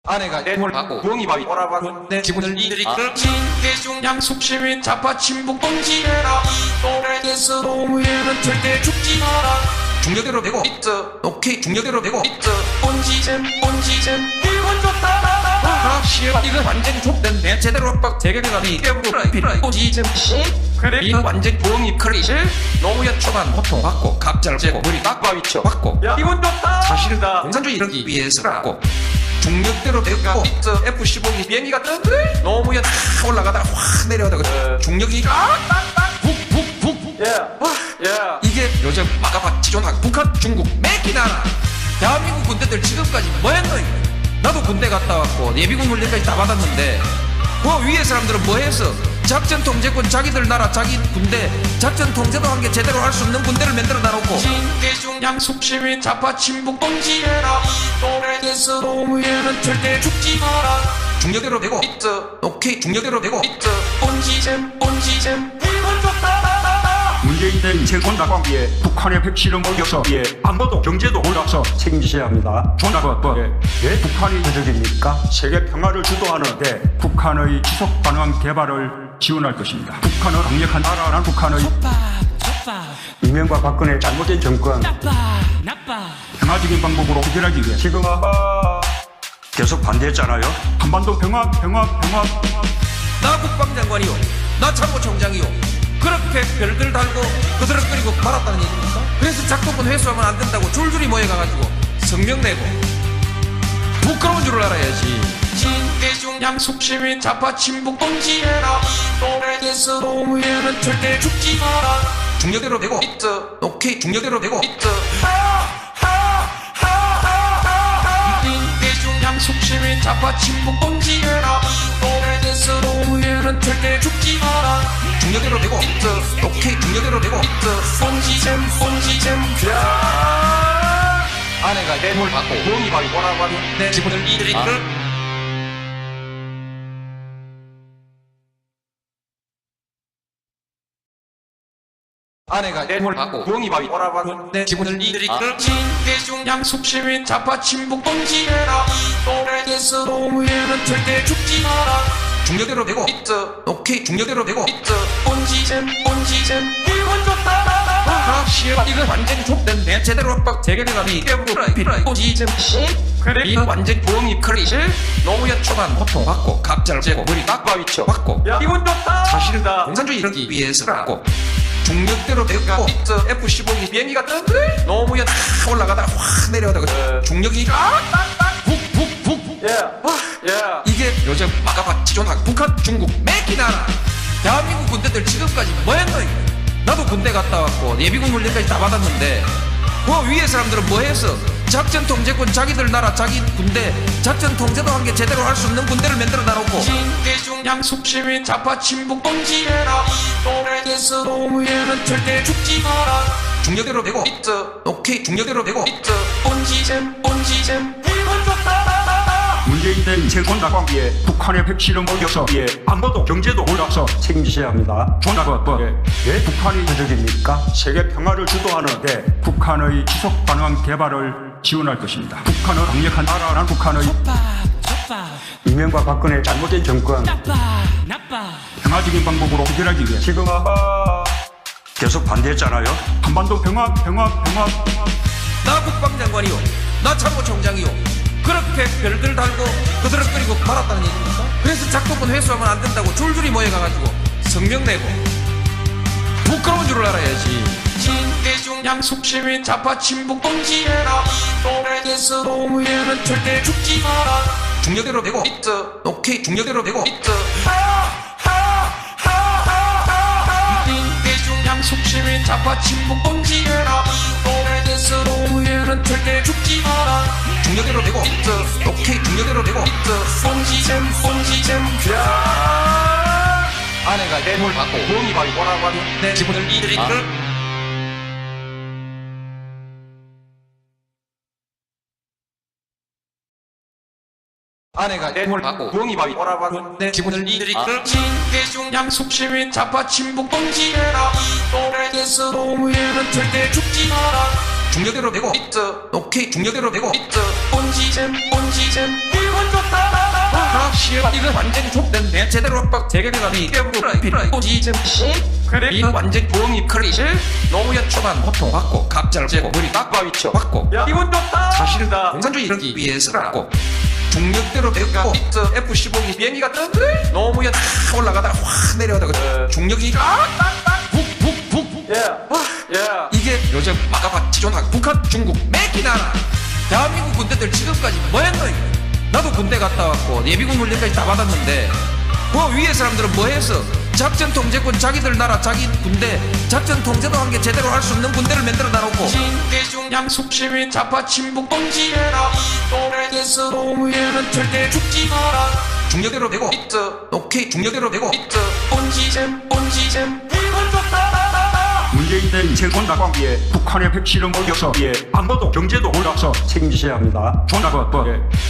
아내가 애물 받고 부엉이 밥이 돌아봤는데 기분을 이들이끌 진대중 양숙시민 자파 친북 동지해라 이 노래에서 노무현은 절대 죽지 마라 중력대로 되고 있어 오케이 중력대로 되고 있어 온지잼 이건 좋다 시어 이거 완전히 족된 내 제대로 압박 대결감이 깨부러 온지잼 그래 이거 완전 부엉이 크리시 노무현 초반 호통 받고 갑자를 재고 우리 딱바위쳐 받고 야 이건 좋다 사실은 공산주의 이르기 위해서라고 중력대로 되고 있어 F-15기 비행기가 뜬데 노무현 탁 올라가다가 확 내려가다가 중력이 푹 이게 요즘 막아봐 지존하고 북한 중국 맥기나라 대한민국 군대들 지금까지 뭐했노 이거 나도 군대 갔다 왔고 예비군 훈련까지 다 받았는데 그 위에 사람들은 뭐했어 작전 통제권 자기들 나라 자기 군대 작전 통제도 한 게 제대로 할 수 없는 군대를 만들어 놔놓고 진대중 양숙시민 자파 친북 동지해라 이 노래에서 노무현은 절대 죽지 마라 중력대로 되고 있어 오케이 중력대로 되고 있어 온지잼 이건 좋다 문재인의 인생권 낙관기에 북한의 핵실험 올려서기에 안보도 경제도 올라서 책임지셔야 합니다. 존나고 왜 북한이 도적입니까? 세계 평화를 주도하는데 북한의 지속 가능한 개발을 지원할 것입니다. 북한은 강력한 나라란 북한의 이명박 박근혜 잘못된 정권 나빠 평화적인 방법으로 해결하기 위해 지금 계속 반대했잖아요. 한반도 평화 나 국방장관이요 나 참모총장이요 그렇게 별들 달고 그드럭거리고 말았다는 얘기입니까? 그래서 작동권 회수하면 안 된다고 줄줄이 모여가가지고 성명 내고 부끄러운 줄을 알아야지 진대중 양숙시민 자파 친북 동지해라 이 노래에서 노무현은 절대 죽지 마라 중력대로 되고 있어 오케이 중력대로 되고 있어 진대중 양숙시민 자파 친북 동지해라 이 노래에서 노무현은 절대 죽지 마라 중력대로 되고 있어 오케이 중력대로 되고 있어 온지잼 아내가 애물 받고 부엉이 밥이 돌아봤는데 기분을 이들이끌 아내가 애물 받고 부엉이 밥이 돌아봤는데 기분을 이들이끌 진대중 양숙시민 자파 친북 동지해라 이 노래에서 노무현은 절대 죽지 마라 중력대로 되고 있어 오케이 중력대로 되고 있어 온지잼 이건 좋다 시어 이거 완전히 족된 내 제대로 압박 대결감이 깨부러 온지잼 그래 이거 완전 부엉이 크리시 노무현 초반 호통 받고 갑자를 재고 우리 딱바위쳐 받고 야 이건 좋다 사실은 공산주의 이르기 위해서라고 중력대로 되고 있어 F-15기 비행기가 뜬데 노무현 탁 올라가다가 확 내려가다가 중력이 이게 요즘 막아봐 지존하고 북한 중국 맥기나라 대한민국 군대들 지금까지 뭐했노 이거 나도 군대 갔다 왔고 예비군 훈련까지 다 받았는데 그 위에 사람들은 뭐했어 작전 통제권 자기들 나라 자기 군대 작전 통제도 한 게 제대로 할 수 없는 군대를 만들어 놔놓고 진대중 양숙시민 자파 친북 동지해라 이 노래에서 노무현은 절대 죽지 마라 중력대로 되고 있어 오케이 중력대로 되고 있어 온지잼 이건 좋다 문재인의 인생권 낙관기에 북한의 핵실험 올려서기에 안보도 경제도 올라서 책임지셔야 합니다. 존나고 왜 북한이 도적입니까? 세계 평화를 주도하는데 북한의 지속 가능한 개발을 지원할 것입니다. 북한은 강력한 나라란 북한의 이명박 박근혜 잘못된 정권 나빠 평화적인 방법으로 해결하기 위해 지금 계속 반대했잖아요. 한반도 평화 나 국방장관이요 나 참모총장이요 그렇게 별들 달고 그드럭거리고 말았다는 얘기입니까? 그래서 작동권 회수하면 안 된다고 줄줄이 모여가가지고 성명 내고 부끄러운 줄을 알아야지 진대중 양숙시민 자파 친북 동지해라 이 노래에서 노무현은 절대 죽지 마라 중력대로 되고 있어 오케이 중력대로 되고 있어 진대중 양숙시민 자파 친북 동지해라 이 노래에서 노무현은 절대 죽지 마라 중력대로 되고 있어 오케이 중력대로 되고 있어 온지잼 아내가 애물 받고 부엉이 밥이 돌아봤는데 기분을 이들이끌 아내가 애물 받고 부엉이 밥이 돌아봤는데 기분을 이들이끌 진대중 양숙시민 자파 친북 동지해라 이 노래에서 노무현은 절대 죽지 마라 중력대로 되고 있어 오케이 중력대로 되고 있어 온지잼 이건 기분 좋다 시험 이거 완전히 족된데 제대로 압박 재개감이 깨부로 지점 그래 이거 완전 부엉이 크리시 노무현 초반 호통 받고 갑자를 재고 머리 빡바위쳐 받고 기분 좋다 사실다 공산주의 이르기 위해서라고 중력대로 배고 F-15기 비행기가 떴는데 노무현 탁 올라가다가 확 내려가다가 중력이 푹푹푹 이게 요즘 마가바 지존학 북한 중국 맥기나라 대한민국 군대들 지금까지 뭐 했노 이거 나도 군대 갔다 왔고 예비군 훈련까지 다 받았는데 그 위에 사람들은 뭐 했어 작전 통제권 자기들 나라 자기 군대 작전 통제도 한 게 제대로 할 수 없는 군대를 만들어 놔놓고 신대중 양숙 시민 좌파 침묵 봉지해라 이 또래에서 노무현은 절대 죽지 마라 중력대로 되고 있어 오케이 중력대로 되고 있어 본지잼 기분 좋다 문재인 대 인생 온다광기에 북한의 핵실험 올려서기에 안보도 경제도 올라서 책임지셔야 합니다. 존나버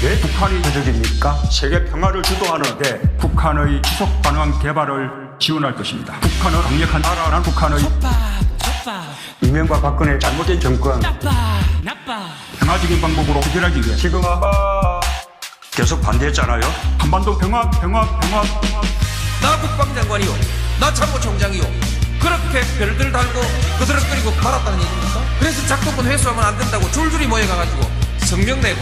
예? 북한이 도적입니까? 세계 평화를 주도하는 데 북한의 지속 가능한 개발을 지원할 것입니다. 북한은 강력한 나라란 북한의 이명박 박근혜 잘못된 정권 평화적인 방법으로 해결하기 위해 지금 계속 반대했잖아요. 한반도 평화 나 국방장관이요 나 참모총장이요 그렇게 별들 달고 그드럭거리고 말았다는 얘기입니까? 그래서 작동권 회수하면 안 된다고 줄줄이 모여가가지고 성명 내고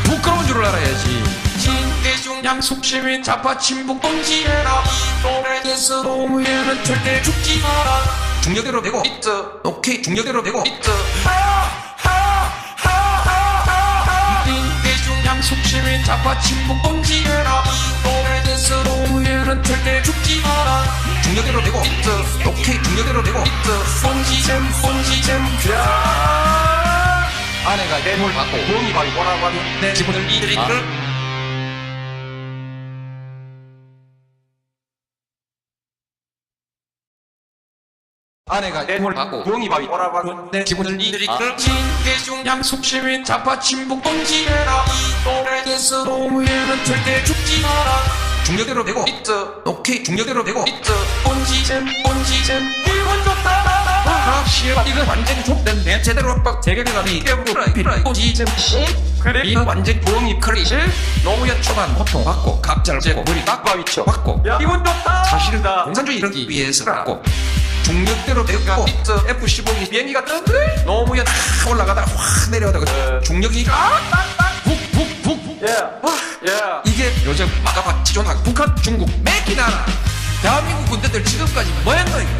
부끄러운 줄을 알아야지 신대중 양숙 시민 좌파 침묵 봉지해라 이 또래에서 노무현은 절대 죽지 마라 중력대로 되고 있어 오케이 중력대로 되고 있어 신대중 양숙 시민 좌파 침묵 봉지해라 이 또래에서 노무현은 절대 죽지 마라 중력대로 되고 있어 오케이 중력대로 되고 있어 본지잼 아내가 뇌물 받고 부엉이 바위 뭐라고 하는 내 기분을 이들이 아내가 뇌물 받고 부엉이 바위 뭐라고 하는 내 기분을 이들이 신대중 양숙 시민 좌파 침묵 봉지해라 이 또래에서 노무현은 절대 죽지 마라 중력대로 되고 있어 오케이 중력대로 되고 있어 본지잼 기분 좋다 시험 이거 완전히 족된데 제대로 압박 재개감이 깨부로 지점 그래 이거 완전 부엉이 크리시 노무현 초반 호통 받고 갑자를 재고 머리 빡바위쳐 받고 기분 좋다 사실다 공산주의 이르기 위해서라고 중력대로 배고 있어 F-15기 비행기가 떴는데 노무현 탁 올라가다가 확 내려가다가 중력이 푹푹푹 이게 요즘 마가바 지존학 북한 중국 맥기나라 대한민국 군대들 지금까지 뭐 했노 이거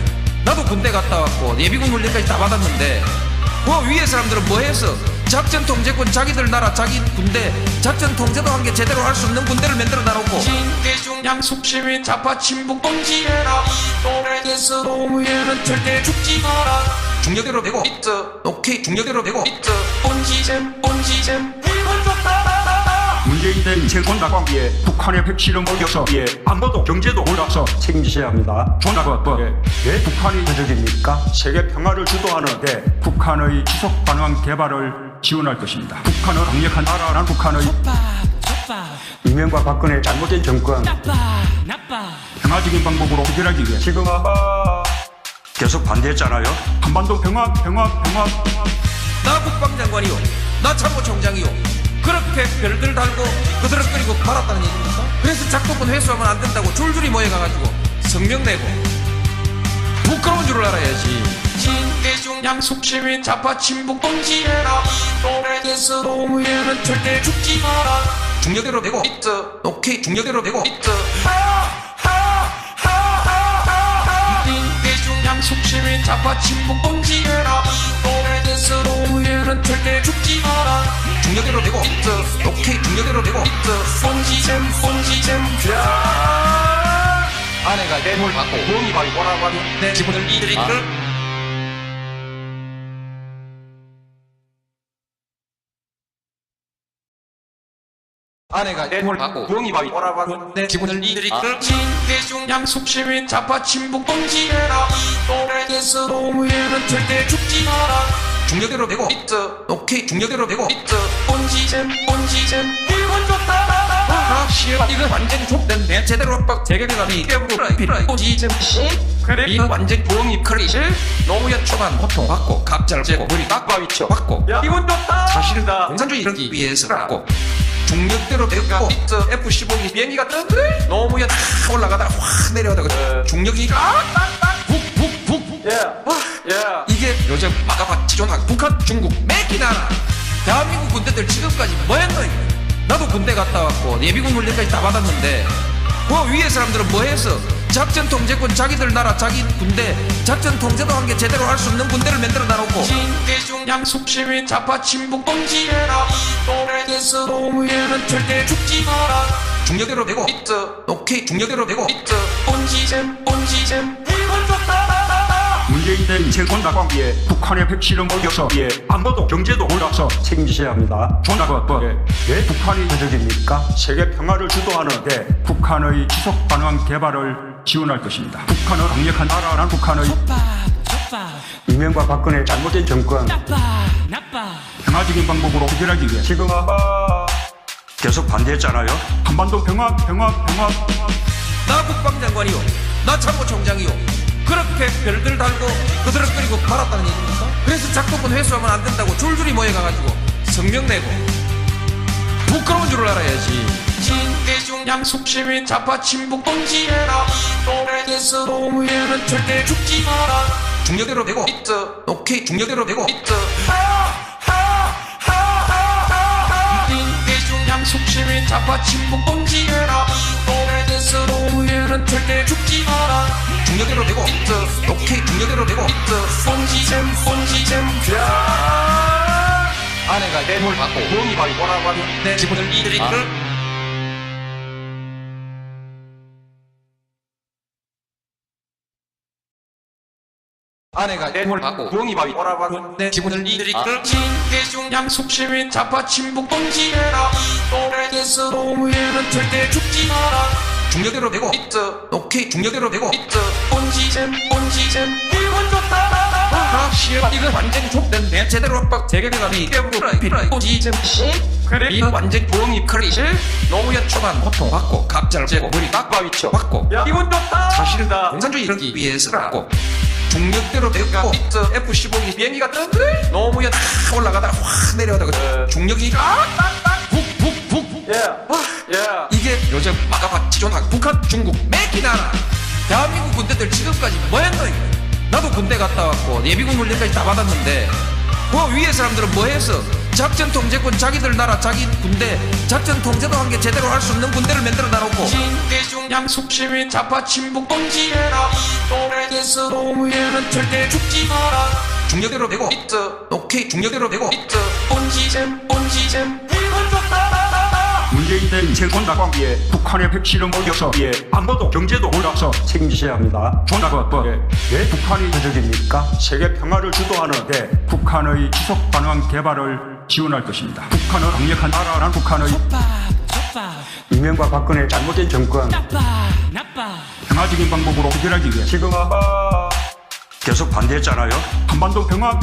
나도 군대 갔다 왔고 예비군 훈련까지 다 받았는데 그 위에 사람들은 뭐 했어 작전 통제권 자기들 나라 자기 군대 작전 통제도 한 게 제대로 할 수 없는 군대를 만들어 놔놓고 신대중 양숙 시민 좌파 침묵 봉지해라 이 또래에서 노무현은 절대 죽지 마라 중력대로 되고 있어 오케이 중력대로 되고 있어 본지잼 기분 좋다 문재인 대 인생 온다광기에 북한의 핵실험 올려서기에 안보도 경제도 올라서 책임지셔야 합니다. 존나버 예? 북한이 도적입니까? 세계 평화를 주도하는 데 북한의 지속 가능한 개발을 지원할 것입니다. 북한은 강력한 나라란 북한의 이명박 박근혜 잘못된 정권 평화적인 방법으로 해결하기 위해 지금 계속 반대했잖아요. 한반도 평화 나 국방장관이요 나 참모총장이요 그렇게 별들 달고 그드럭거리고 말았다는 얘기입니까? 그래서 작동권 회수하면 안 된다고 줄줄이 모여가가지고 성명 내고 부끄러운 줄을 알아야지 신대중 양숙 시민 좌파 침묵 봉지해라 이 또래에서 노무현은 절대 죽지 마라 중력대로 되고 있어 오케이 중력대로 되고 있어 신대중 양숙 시민 좌파 침묵 봉지해라 이 또래에서 노무현은 절대 죽지 마라 중력대로 되고 있어 오케이 중력대로 되고 있어 본지잼 아내가 뇌물 받고 부엉이 바위 뭐라고 하는 내 기분을 이들이 아내가 뇌물 받고 부엉이 바위 뭐라고 하는 내 기분을 이들이 신대중 양숙 시민 좌파 침묵 봉지해라 이 또래에서 노무현은 절대 죽지 마라 중력대로 되고 있어 오케이 중력대로 되고 있어 본지잼 기분 좋다 시험 이거 완전히 족된데 제대로 압박 재개감이 깨부로 지점 그래 이거 완전 부엉이 크리시 노무현 초반 호통 받고 갑자를 재고 머리 빡바위쳐 받고 기분 좋다 사실다 공산주의 이르기 위해서라고 중력대로 내가 F-15이 비행기가 떴는데 노무현 탁 올라가다가 확 내려오다가 중력이 푹푹푹 이게 요즘 마가바 지존하고 북한, 중국, 맥기나라 대한민국 군대들 지금까지 뭐했노 이거. 나도 군대 갔다 왔고 예비군 훈련까지 다 받았는데 그 위에 사람들은 뭐했어? 작전 통제권 자기들 나라 자기 군대 작전 통제도 한 게 제대로 할 수 없는 군대를 만들어 놔놓고 진대중 양속 시민 좌파 침묵 봉지해라 이 노래에서 노무현은 절대 죽지 마라 중력대로 되고 있어 오케이 중력대로 되고 있어 본지잼 이건 좋다 문재인 대 인생권 낙광기에 북한의 핵실험 올려서에 안보도 경제도 올라서 책임지셔야 합니다. 왜 북한이 도적입니까? 세계 평화를 주도하는 데 북한의 지속 가능한 개발을 지원할 것입니다. 북한은 강력한 나라란 북한의 이명박 박근혜 잘못된 정권 평화적인 방법으로 해결하기 위해 지금 계속 반대했잖아요. 한반도 평화 나 국방장관이요 나 참모총장이요 그렇게 별들 달고 그드럭거리고 말았다는 얘기입니까? 그래서 작동권 회수하면 안 된다고 줄줄이 모여가가지고 성명 내고 부끄러운 줄을 알아야지 진대중 양속 시민 좌파 침묵 봉지해라 이 노래에서 노무현은 절대 죽지 마라 중력대로 되고 있어 오케이 중력대로 되고 있어 진대중 양속 시민 좌파 침묵 봉지해라 이 노래에서 노무현은 절대 죽지 마라 중력대로 되고 있어 오케이 중력대로 되고 있어 본지잼 아내가 뇌물 받고 부엉이 바위 뭐라고 하면 내 지분을 이들이 아내가 뇌물 받고 부엉이 바위 뭐라고 하면 내 지분을 이들이 진대중 양속 시민 좌파 침묵 봉지해라 이 노래에서 노무현은 절대 죽지 마라 중력대로 되고 있어 오케이 중력대로 되고 있어 본지잼 이건 좋다 이거 완전히 족된데 제대로 압박 재개비감이 깨부러 본지잼 그래 이거 완전 부엉이 크리시 노무현 초반 고통 받고 갑자를 재고 우리 낙바위쳐 받고 이건 좋다 사실은 공산주의 이러기 위해서라고 중력대로 되고 F-15이 비행기가 떴는데 노무현 탁 올라가다가 확 내려오다가 중력이 푹푹푹 이게 요즘 마가바 지존하고 북한, 중국, 맥기나라 대한민국 군대들 지금까지 뭐했노 이거. 나도 군대 갔다 왔고 예비군 훈련까지 다 받았는데 그 위에 사람들은 뭐했어? 작전 통제권 자기들 나라 자기 군대 작전 통제도 한 게 제대로 할 수 없는 군대를 만들어 놔놓고 진대중 양속 시민 좌파 침묵 봉지해라 이 노래에서 노무현은 절대 죽지 마라 중력대로 되고 있어 오케이 중력대로 되고 있어 본지잼 이건 좋다 문재인 대 인생권 낙광기에 북한의 핵실험 올려서에 안보도 경제도 올라서 책임지셔야 합니다. 왜 북한이 도적입니까? 세계 평화를 주도하는 데 북한의 지속 가능한 개발을 지원할 것입니다. 북한은 강력한 나라란 북한의 이명박 박근혜 잘못된 정권 평화적인 방법으로 해결하기 위해 지금 계속 반대했잖아요. 한반도 평화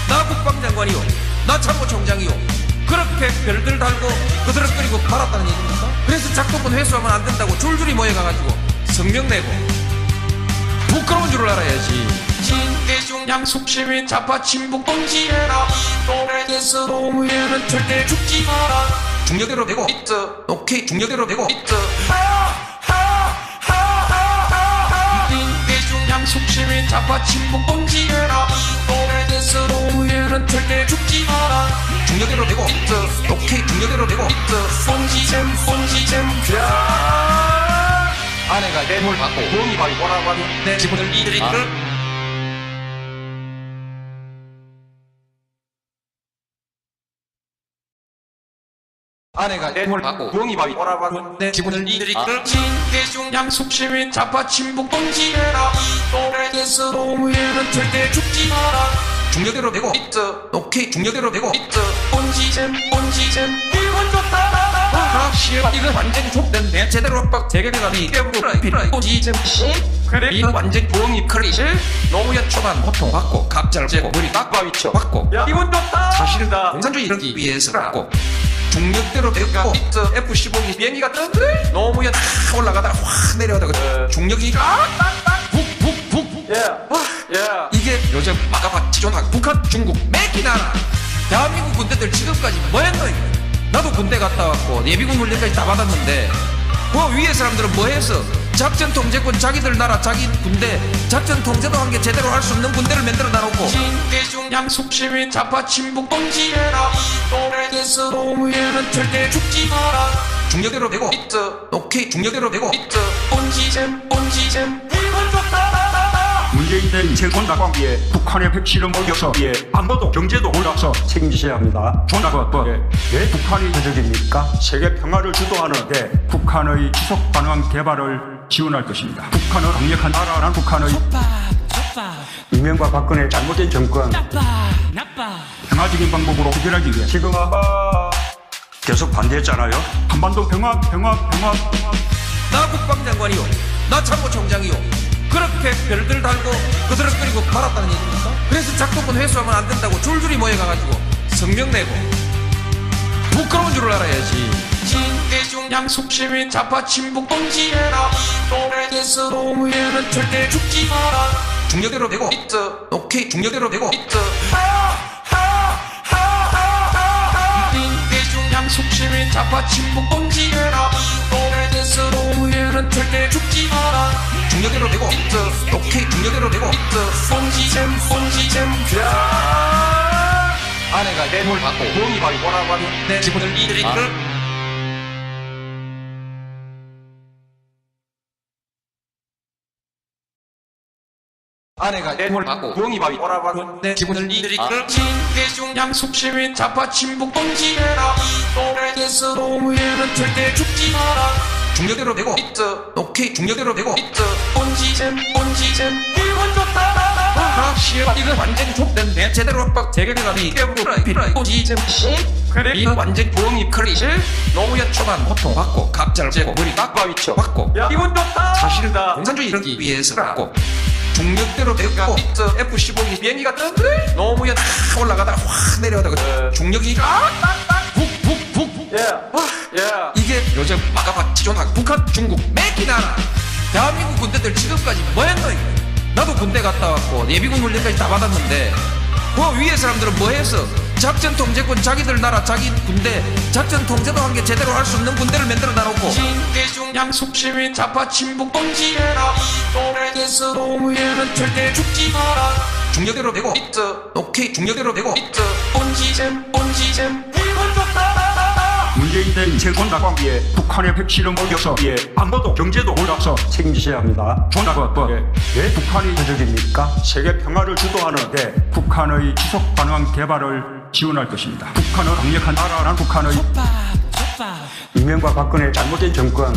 나 국방장관이요 나 참모총장이요 그렇게 별들 달고 그드럭거리고 말았다는 얘기입니까? 그래서 작동권 회수하면 안 된다고 줄줄이 모여가가지고 성명 내고 부끄러운 줄을 알아야지 진대중 양속 시민 좌파 침묵 봉지해라 이 노래에서 노무현은 절대 죽지 마라 중력대로 되고 있어 오케이 중력대로 되고 있어 진대중 양속 시민 좌파 침묵 봉지해라 이 노래에서 노무현은 절대 죽지 마라 중력대로 되고 있어 오케이 중력대로 되고 있어 본지잼 아내가 뇌물 받고 부엉이 바위 뭐라고 하면 내 지분을 이들이 아내가 뇌물 받고 부엉이 바위 뭐라고 하면 내 지분을 이들이 진대중 양속 시민 좌파 침묵 봉지해라 이 노래에서 노무현은 절대 죽지 마라 중력대로 되고 있어 오케이 중력대로 되고 있어 본지잼 이건 좋다 이거 완전히 족된데 제대로 압박 재개비감이 깨부러 본지잼 그래 이거 완전 부엉이 크리시 노무현 초반 고통 받고 갑자를 재고 우리 낙바위쳐 받고 이건 좋다 사실은 공산주의 이러기 위해서라고 중력대로 되고 F-15이 비행기가 떴는데 노무현 탁 올라가다가 확 내려오다가 중력이 푹푹푹 이게 요즘 마가바 지존하고 북한, 중국, 맥기나라 대한민국 군대들 지금까지 뭐했노 이거. 나도 군대 갔다 왔고 예비군 훈련까지 다 받았는데 그 위에 사람들은 뭐 했어? 작전 통제권 자기들 나라 자기 군대 작전 통제도 한 게 제대로 할 수 없는 군대를 만들어 놔놓고 신대중 양숙 시민 좌파 침묵 금지해라 노래에서 노무현은 절대 죽지 마라 중력대로 되고 있어 오케이 중력대로 되고 있어 온지잼 일본 좋다 문재인 대 인생 낙광기에 북한의 핵실험 올겨서기에 안보도 경제도 올라서 책임지셔야 합니다. 왜 북한이 표적입니까? 세계 평화를 주도하는 데 북한의 지속 가능한 개발을 지원할 것입니다. 북한은 강력한 나라란 북한의 이명박 박근혜 잘못된 정권 평화적인 방법으로 해결하기 위해 지금 계속 반대했잖아요. 한반도 평화 나 국방장관이요 나 참모총장이요 그렇게 별들 달고 그들을 끓이고 말았다는 얘기입니까? 그래서 작동권 회수하면 안 된다고 줄줄이 모여가가지고 성명 내고 부끄러운 줄을 알아야지 신대중 양숙 시민 좌파 침묵 금지해라 노래에서 노무현은 절대 죽지 마라 중력대로 되고 있어 오케이 중력대로 되고 있어 신대중 양숙 시민 좌파 침묵 금지해라 노래에서 노무현은 절대 죽지 마라 중력대로 되고 있어 오케이 중력대로 되고 있어 온지잼 아내가 내 물 받고 부엉이 바위 뭐라고 하니 내 지분을 이들이 아내가 내 물 받고 부엉이 바위 뭐라고 하니 내 지분을 이들이 신대중 양숙 시민 좌파 침묵 금지해라 노래에서 노무현은 절대 죽지 마라 중력대로 되고 있어 오케이 중력대로 되고 있어 온지잼 일본 좋다 씨발 이거 완전히 족된데 제대로 압박 대결이라니 깨부라 온지잼 그래 이거 완전 부엉이 크리시 노무현 초반 고통 받고 갑자를 재고 우리 낙바위쳐 받고 이건 좋다 사실다 공산주의 이르기 위해서 받고 중력대로 되고 있어 F-15이 비행기가 떴는데 노무현 탁 올라가다가 확 내려오다가 중력이 이게 요즘 마가파 지존하고 북한 중국 맥기나라 대한민국 군대들 지금까지 뭐했노 이거 나도 군대 갔다 왔고 예비군 훈련까지 다 받았는데 그 위에 사람들은 뭐 했어? 작전 통제권 자기들 나라 자기 군대 작전 통제도 한 게 제대로 할 수 없는 군대를 만들어 놔놓고 신대중 양숙 시민 좌파 침묵 금지해라 노래에서 노무현은 절대 죽지 마라 중력대로 되고 있어 오케이 중력대로 되고 있어 온지잼 일본 좋다 문재인 대 인생 낙광기에 북한의 핵실험 올겨서기에 안보도 경제도 올라서 책임지셔야 합니다. 왜 북한이 표적입니까? 세계 평화를 주도하는 데 북한의 지속 가능한 개발을 지원할 것입니다. 북한은 강력한 나라란 북한의 이명박 박근혜 잘못된 정권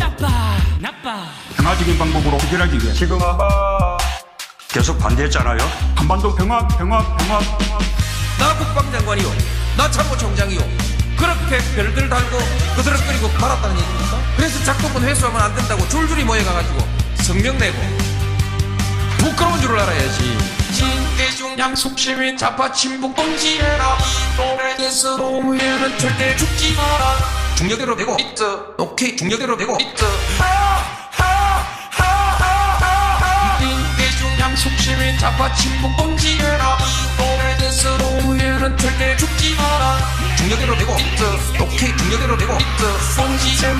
평화적인 방법으로 해결하기 위해 지금 계속 반대했잖아요. 한반도 평화 나 국방장관이요 나 참모총장이요 그렇게 별들 달고 그들을 끓이고 말았다는 얘기입니까? 그래서 작동권 회수하면 안 된다고 줄줄이 모여가가지고 성명 내고 부끄러운 줄을 알아야지 신대중 양숙 시민 좌파 침묵 금지해라 노래에서 노무현은 절대 죽지 마라 중력대로 되고 있어 오케이 중력대로 되고 있어 신대중 양숙 시민 좌파 침묵 금지해라 노래에서 노무현은 절대 죽지 마라 중력대로 되고 있어 오케이 중력대로 되고 있어 온지잼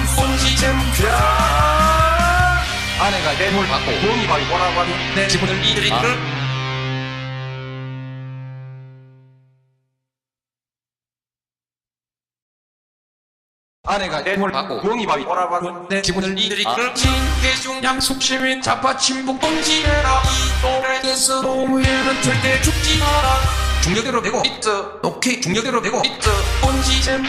아내가 내 물 받고 부엉이 바위 뭐라고 하니 내 지분을 이들이 아내가 내 물 받고 부엉이 바위 뭐라고 하니 내 지분을 이들이 신대중 양숙 시민 좌파 침묵 금지해라 노래에서 노무현은 절대 죽지 마라 중력대로 되고 있어 오케이 중력대로 되고 있어 온지잼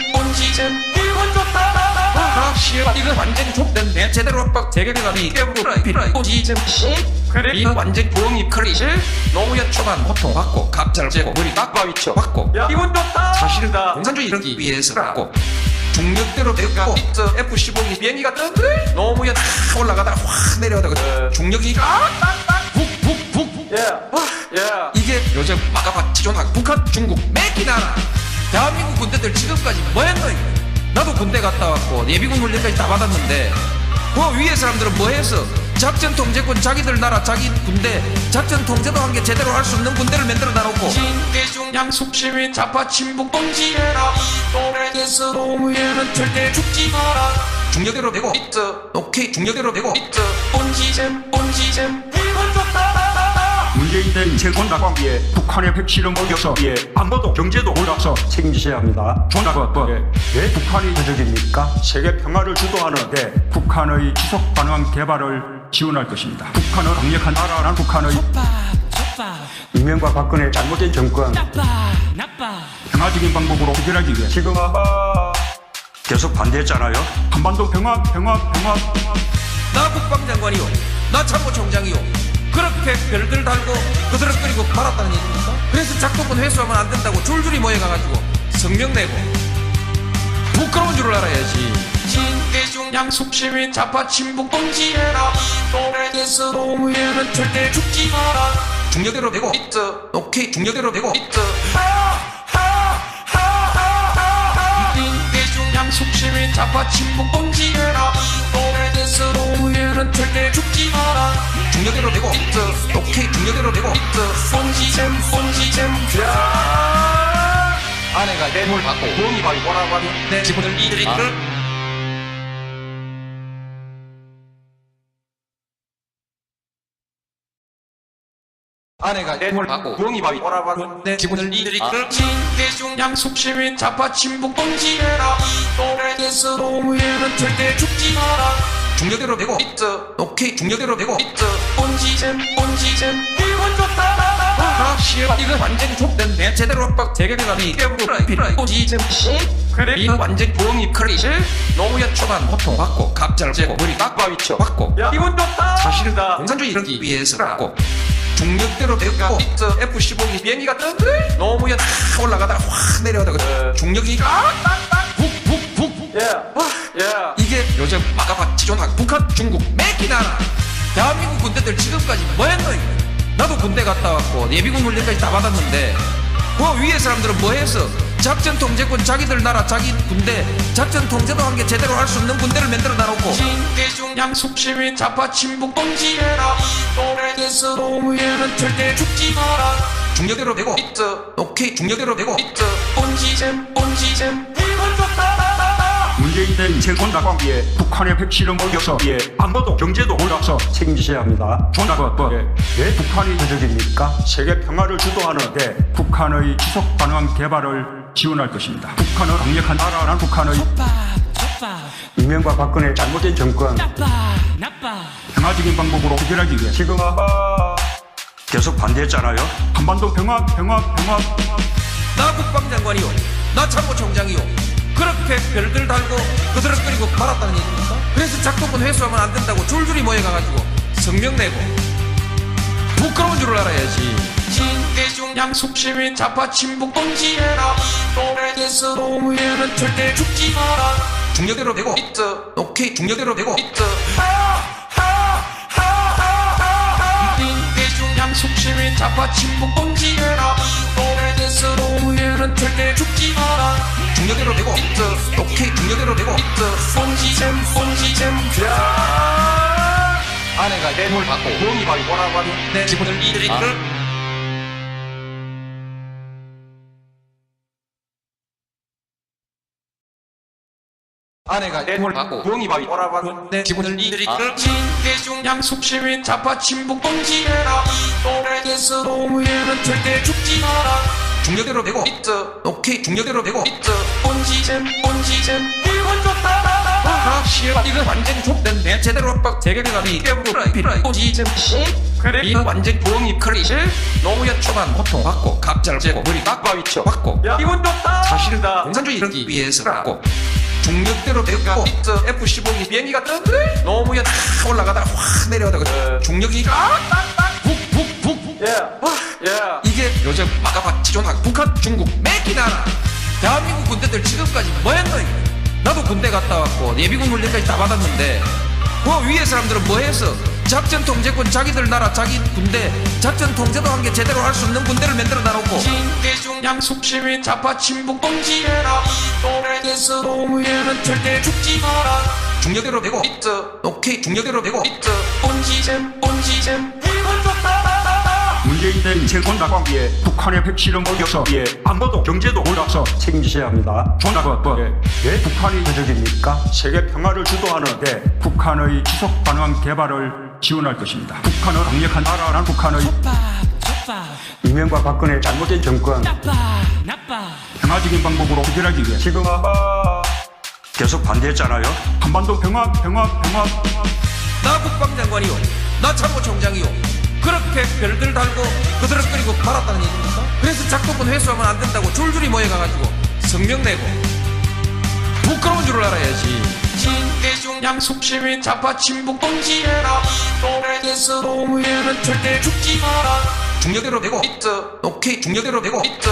일본 좋다 씨발 이거 완전히 족된데 제대로 압박 대결이라니 깨부라 온지잼 그래 이거 완전 부엉이 크리시 노무현 초반 고통 받고 갑자를 재고 우리 낙바위쳐 받고 이건 좋다 사실다 공산주의 이르기 위해서 받고 중력대로 되고 있어 F-15이 비행기가 떴는데 노무현 탁 올라가다가 확 내려오다가 중력이 이게 요즘 마가파 지존하고 북한 중국 맥기나라 대한민국 군대들 지금까지 뭐했노 이거 나도 군대 갔다 왔고 예비군 훈련까지 다 받았는데 그 위에 사람들은 뭐 했어? 작전 통제권 자기들 나라 자기 군대 작전 통제도 한 게 제대로 할 수 없는 군대를 만들어 놔놓고 진대중 양숙 시민 좌파 친북 동지해라 이 또래에서 노무현은 절대 죽지 마라 중력대로 되고 있어 오케이 중력대로 되고 있어 온지잼 이건 좋다 문재인 대 인쇄권 낙광기에 북한의 핵실험 어겨서 안보도 경제도 올라서 책임지셔야 합니다. 예? 북한이 도적입니까? 세계 평화를 주도하는 북한의 지속 가능한 개발을 지원할 것입니다. 북한은 강력한 나라란 북한의 이명박 박근혜 잘못된 정권 평화적인 방법으로 해결하기 위해 지금 계속 반대했잖아요. 한반도 평화 나 국방장관이요 나 참모총장이요 그렇게 별들 달고 그드럭거리고 말았다는 얘기입니까? 그래서 작동권 회수하면 안 된다고 줄줄이 모여가가지고 성명 내고 부끄러운 줄을 알아야지 진대중 양숙 시민 좌파 친북 동지해라 이 또래에서 노무현은 절대 죽지 마라 중력대로 되고 있어 오케이 중력대로 되고 있어 진대중 양숙 시민 좌파 친북 동지해라 이 또래에서 노무현은 절대 죽지 마라 중력대로 되고 있어 오케이 중력대로 되고 있어 온지잼 아내가 뇌물 받고 부엉이 밥이 뭐라고 하니 내 기분을 이들이 아내가 뇌물 받고 부엉이 밥이 뭐라고 하니 내 기분을 이들이 진대중 양숙 시민 좌파 친북 동지해라 이 또래에서 노무현은 절대 죽지 마라 중력대로 되고 있어 오케이 중력대로 되고 있어 온지잼 이건 좋다 시어 이거 완전히 족된데 제대로 압박 재개대감이 깨부라 온지잼 그래 이거 완전 부엉이 크리시 노무현 초반 고통 받고 갑자를 재고 머리 빡바위쳐 받고 야 이건 좋다 사실다 공산주의 이르기 위해서라고 중력대로 되고 있어 F-15기 비행기가 뜬데 노무현 탁 올라가다가 확 내려가다가 중력이 이게 요즘 막아봐 지존학 북한 중국 매기 나라 대한민국 군대들 지금까지 뭐했노 이거 나도 군대 갔다 왔고 예비군 훈련까지 다 받았는데 그 위에 사람들은 뭐했어 작전 통제권 자기들 나라 자기 군대 작전 통제도 한 게 제대로 할 수 없는 군대를 만들어 놔놓고 진대중 양숙 시민 좌파 친북 동지해라 이 또래에서 노무현은 절대 죽지 마라 중력대로 되고 있어 오케이 중력대로 되고 있어 온지잼 이건 좋다 문재인 대 인쇄권 낙광기에 북한의 핵실험 어겨서 안보도 경제도 올라서 책임지셔야 합니다. 북한이 도적입니까? 세계 평화를 주도하는 북한의 지속 가능한 개발을 지원할 것입니다. 북한은 강력한 나라란 북한의 이명박 박근혜 잘못된 정권 평화적인 방법으로 해결하기 위해 지금 계속 반대했잖아요. 한반도 평화 나 국방장관이요 나 참모총장이요 그렇게 별들 달고 그드럭거리고 말았다는 얘기입니까? 그래서 작동권 회수하면 안 된다고 줄줄이 모여가가지고 성명 내고 부끄러운 줄을 알아야지 진대중 양숙 시민 좌파 친북 동지해라 이 또래에서 노무현은 절대 죽지 마라 중력대로 되고 있어 오케이 중력대로 되고 있어 진대중 양숙 시민 좌파 친북 동지해라 이 또래에서 노무현은 절대 죽지 마라 중력대로 되고 있어 오케이 중력대로 되고 있어 온지잼 아내가 뇌물 받고 부엉이 밥이 뭐라고 하니 내 기분을 이들이 아내가 뇌물 받고 부엉이 밥이 뭐라고 하니 내 기분을 이들이 진대중 양숙 시민 좌파 친북 동지해라 이 또래에서 노무현은 절대 죽지 마라 중력대로 되고 있어 오케이 중력대로 되고 있어 온지잼 이건 좋다 시어 이거 완전히 족된데 제대로 압박 재개대감이 깨부라 온지잼 그래 이거 완전 부엉이 크리시 노무현 초반 고통 받고 갑자를 재고 머리 빡바위쳐 받고 야 이건 좋다 사실다 공산주의 이르기 위해서라고 중력대로 되고 있어 F-15기 비행기가 뜬데 노무현 탁 올라가다가 확 내려가다가 중력이 이게 요즘 막아봐 지존학 북한 중국 매기 나라 대한민국 군대들 지금까지 뭐했노 이거 나도 군대 갔다 왔고 예비군 훈련까지 다 받았는데 그 위에 사람들은 뭐했어 작전 통제권 자기들 나라 자기 군대 작전 통제도 한 게 제대로 할 수 없는 군대를 만들어 놔놓고 진대중 양숙 시민 좌파 친북 동지해라 이 또래에서 노무현은 절대 죽지 마라 중력대로 되고 있어 오케이 중력대로 되고 있어 본지잼 이건 좋다. 문재인 대 인생권 낙광기에 북한의 핵실험 올려서 안보도 경제도 올라서 책임지셔야 합니다. 왜 북한이 도적입니까? 세계 평화를 주도하는 북한의 지속 가능한 개발을 지원할 것입니다. 북한은 강력한 나라란 북한의 이명박 박근혜 잘못된 정권 평화적인 방법으로 해결하기 위해 지금 계속 반대했잖아요. 한반도 평화 나 국방장관이요, 나 참모총장이요, 그렇게 별들 달고 그드럭거리고 말았다는 얘기입니까? 그래서 작동권 회수하면 안 된다고 줄줄이 모여가가지고 성명 내고 부끄러운 줄을 알아야지. 진대중 양숙시민 좌파 친북 동지해라. 노래에서 노무현은 절대 죽지 마라. 중력대로 되고 있어. 오케이, 중력대로 되고 있어.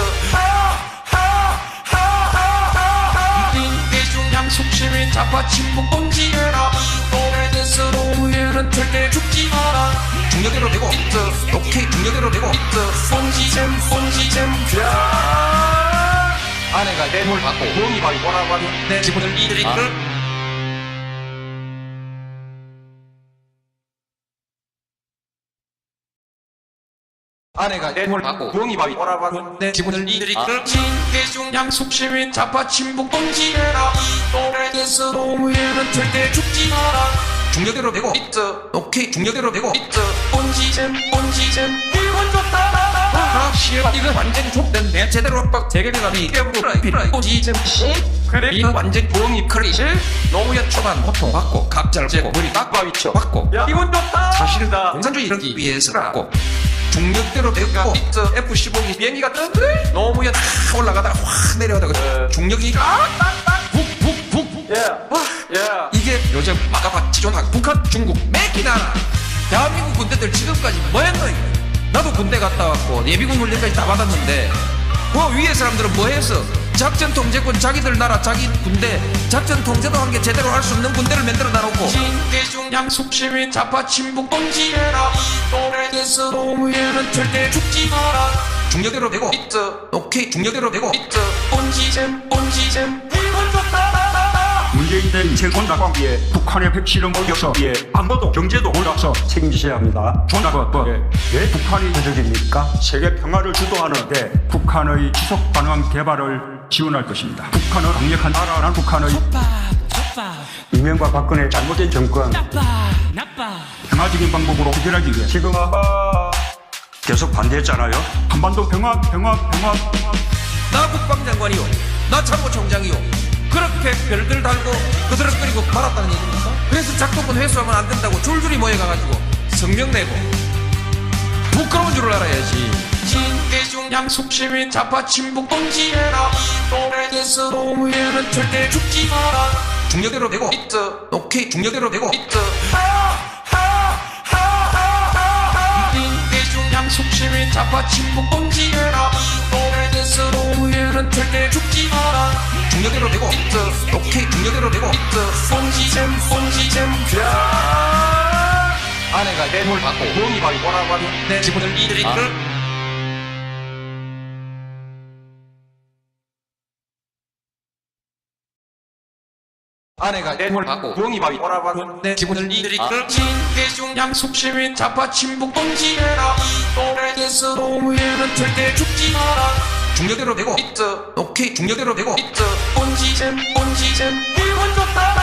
진대중 양숙시민 좌파 친북 동지해라. 노래에서 노무현은 절대 죽지 마라. 중력대로 되고 있어. 오케이, 중력대로 되고 있어. 본지잼 아내가 뇌물 받고 부엉이 바위 뭐라고 하는 내 기분을 이들이 아내가 뇌물 받고 부엉이 바위 뭐라고 하는 내 기분을 이들이 진대중 양숙시민 좌파 친북 동지해라. 노래에서 노무현은 절대 죽지 마라. 중력대로 되고 있어. 오케이, 중력대로 되고 있어. 본지잼 이건 좋다. 이거 완전 족된데 제대로 압박 대개비감이 깨부라 본지잼 그래 이거 완전 부엉이 크리시. 노무현 초반 보통 받고 갑자를 재고 머리 딱 받고 이건 좋다. 사실은 공산주의 이르기 위해서라고 중력대로 되고 있어. F-15이 비행기가 떴는데 노무현 탁 올라가다가 확 내려가다가 중력이 푹 이게 요즘 마가바 지존하고 북한, 중국, 맥기나라 대한민국 군대들 지금까지 뭐했노 이거. 나도 군대 갔다 왔고 예비군 훈련까지 다 받았는데 위에 사람들은 뭐했어? 작전 통제권 자기들 나라 자기 군대 작전 통제도 한 게 제대로 할 수 없는 군대를 만들어 놔놓고 진대중 양숙시민 좌파 친북 동지해라. 노래에서 노무현은 절대 죽지 마라. 중력대로 되고 있어. 오케이, 중력대로 되고 있어. 본지잼 이건 좋다. 문재인 대 인생권 낙광기에 북한의 핵실험 올려서 안보도 경제도 올라서 책임지셔야 합니다. 왜 북한이 도적입니까? 세계 평화를 주도하는 북한의 지속 가능한 개발을 지원할 것입니다. 북한은 강력한 나라란 북한의 이명박 박근혜 잘못된 정권 평화적인 방법으로 해결하기 위해 지금 계속 반대했잖아요. 한반도 평화 나 국방장관이요, 나 참모총장이요, 그렇게 별들 달고 그드럭거리고 말았다는 얘기입니까? 그래서 작동권 회수하면 안 된다고 줄줄이 모여가가지고 성명 내고 부끄러운 줄을 알아야지. 진대중 양숙시민 좌파 친북 동지해라. 노래에서 노무현은 절대 죽지 마라. 중력대로 되고 있어. 오케이, 중력대로 되고 있어. 진대중 양숙시민 좌파 친북 동지해라. 노래에서 노무현은 절대 죽지 마라. 중력대로 되고 있어. 오케이, 중력대로 되고 있어. 본지잼 아내가 뇌물 받고 부엉이 바위 뭐라고 하는 내 기분을 이들이 아내가 뇌물 받고 부엉이 바위 뭐라고 하는 내 기분을 이들이 진대중 양숙시민 좌파 친북 동지해라. 노래에서 노무현은 절대 죽지 마라. 중력대로 되고 있어. 오케이, 중력대로 되고 있어. 본지잼 이건 좋다.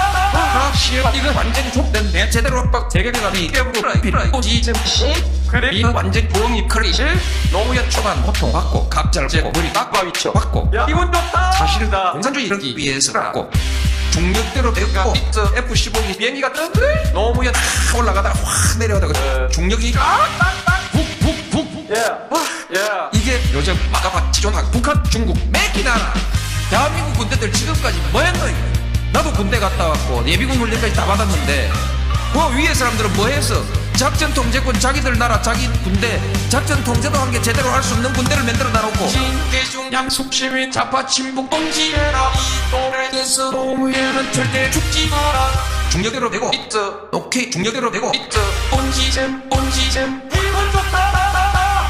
이거 완전 족된데 제대로 압박 대개비감이 깨부라 본지잼 그래 이거 완전 부엉이 크리시. 노무현 초반 보통 받고 갑자를 재고 머리 딱 받고 이건 좋다. 사실은 공산주의 이르기 위해서라고 중력대로 되고 있어. F-15이 비행기가 떴는데 노무현 탁 올라가다가 확 내려가다가 중력이 이게 요즘 마가바 지존하고 북한, 중국, 맥기나라 대한민국 군대들 지금까지 뭐했노 이거. 나도 군대 갔다 왔고 예비군 훈련까지 다 받았는데 위에 사람들은 뭐했어? 작전 통제권 자기들 나라 자기 군대 작전 통제도 한 게 제대로 할 수 없는 군대를 만들어 놔놓고 진대중 양숙시민 좌파 친북 동지해라. 노래에서 노무현은 절대 죽지 마라. 중력대로 되고 있어. 오케이, 중력대로 되고 있어. 본지잼 이건 좋다.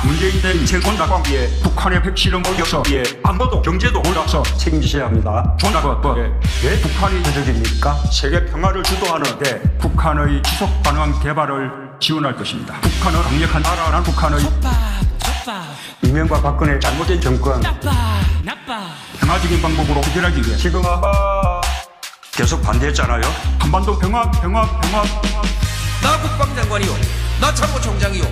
문재인 대 인생권 낙광기에 북한의 핵실험 올려서 안보도 경제도 올라서 책임지셔야 합니다. 왜 북한이 도적입니까? 세계 평화를 주도하는 북한의 지속 가능한 개발을 지원할 것입니다. 북한은 강력한 나라란 북한의 이명박 박근혜 잘못된 정권 평화적인 방법으로 해결하기 위해 지금 계속 반대했잖아요. 한반도 평화. 나 국방장관이요, 나 참모총장이요,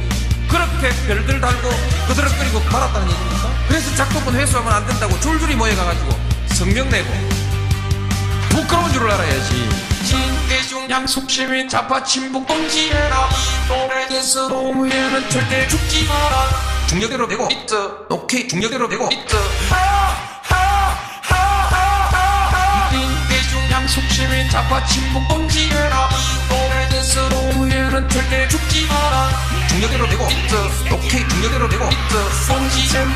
그렇게 별들 달고 그드럭거리고 말았다는 얘기입니까? 그래서 작동권 회수하면 안 된다고 줄줄이 모여가가지고 성명 내고 부끄러운 줄을 알아야지. 진대중 양숙시민 좌파 친북 동지해라. 노래에서 노무현은 절대 죽지 마라. 중력대로 되고 있어. 오케이, 중력대로 되고 있어. 진대중 양숙시민 좌파 친북 동지해라. 노래에서 노무현은 절대 죽지 마라. 중력대로 되고 있어. 오케이, 중력대로 되고 있어. 뽕지잼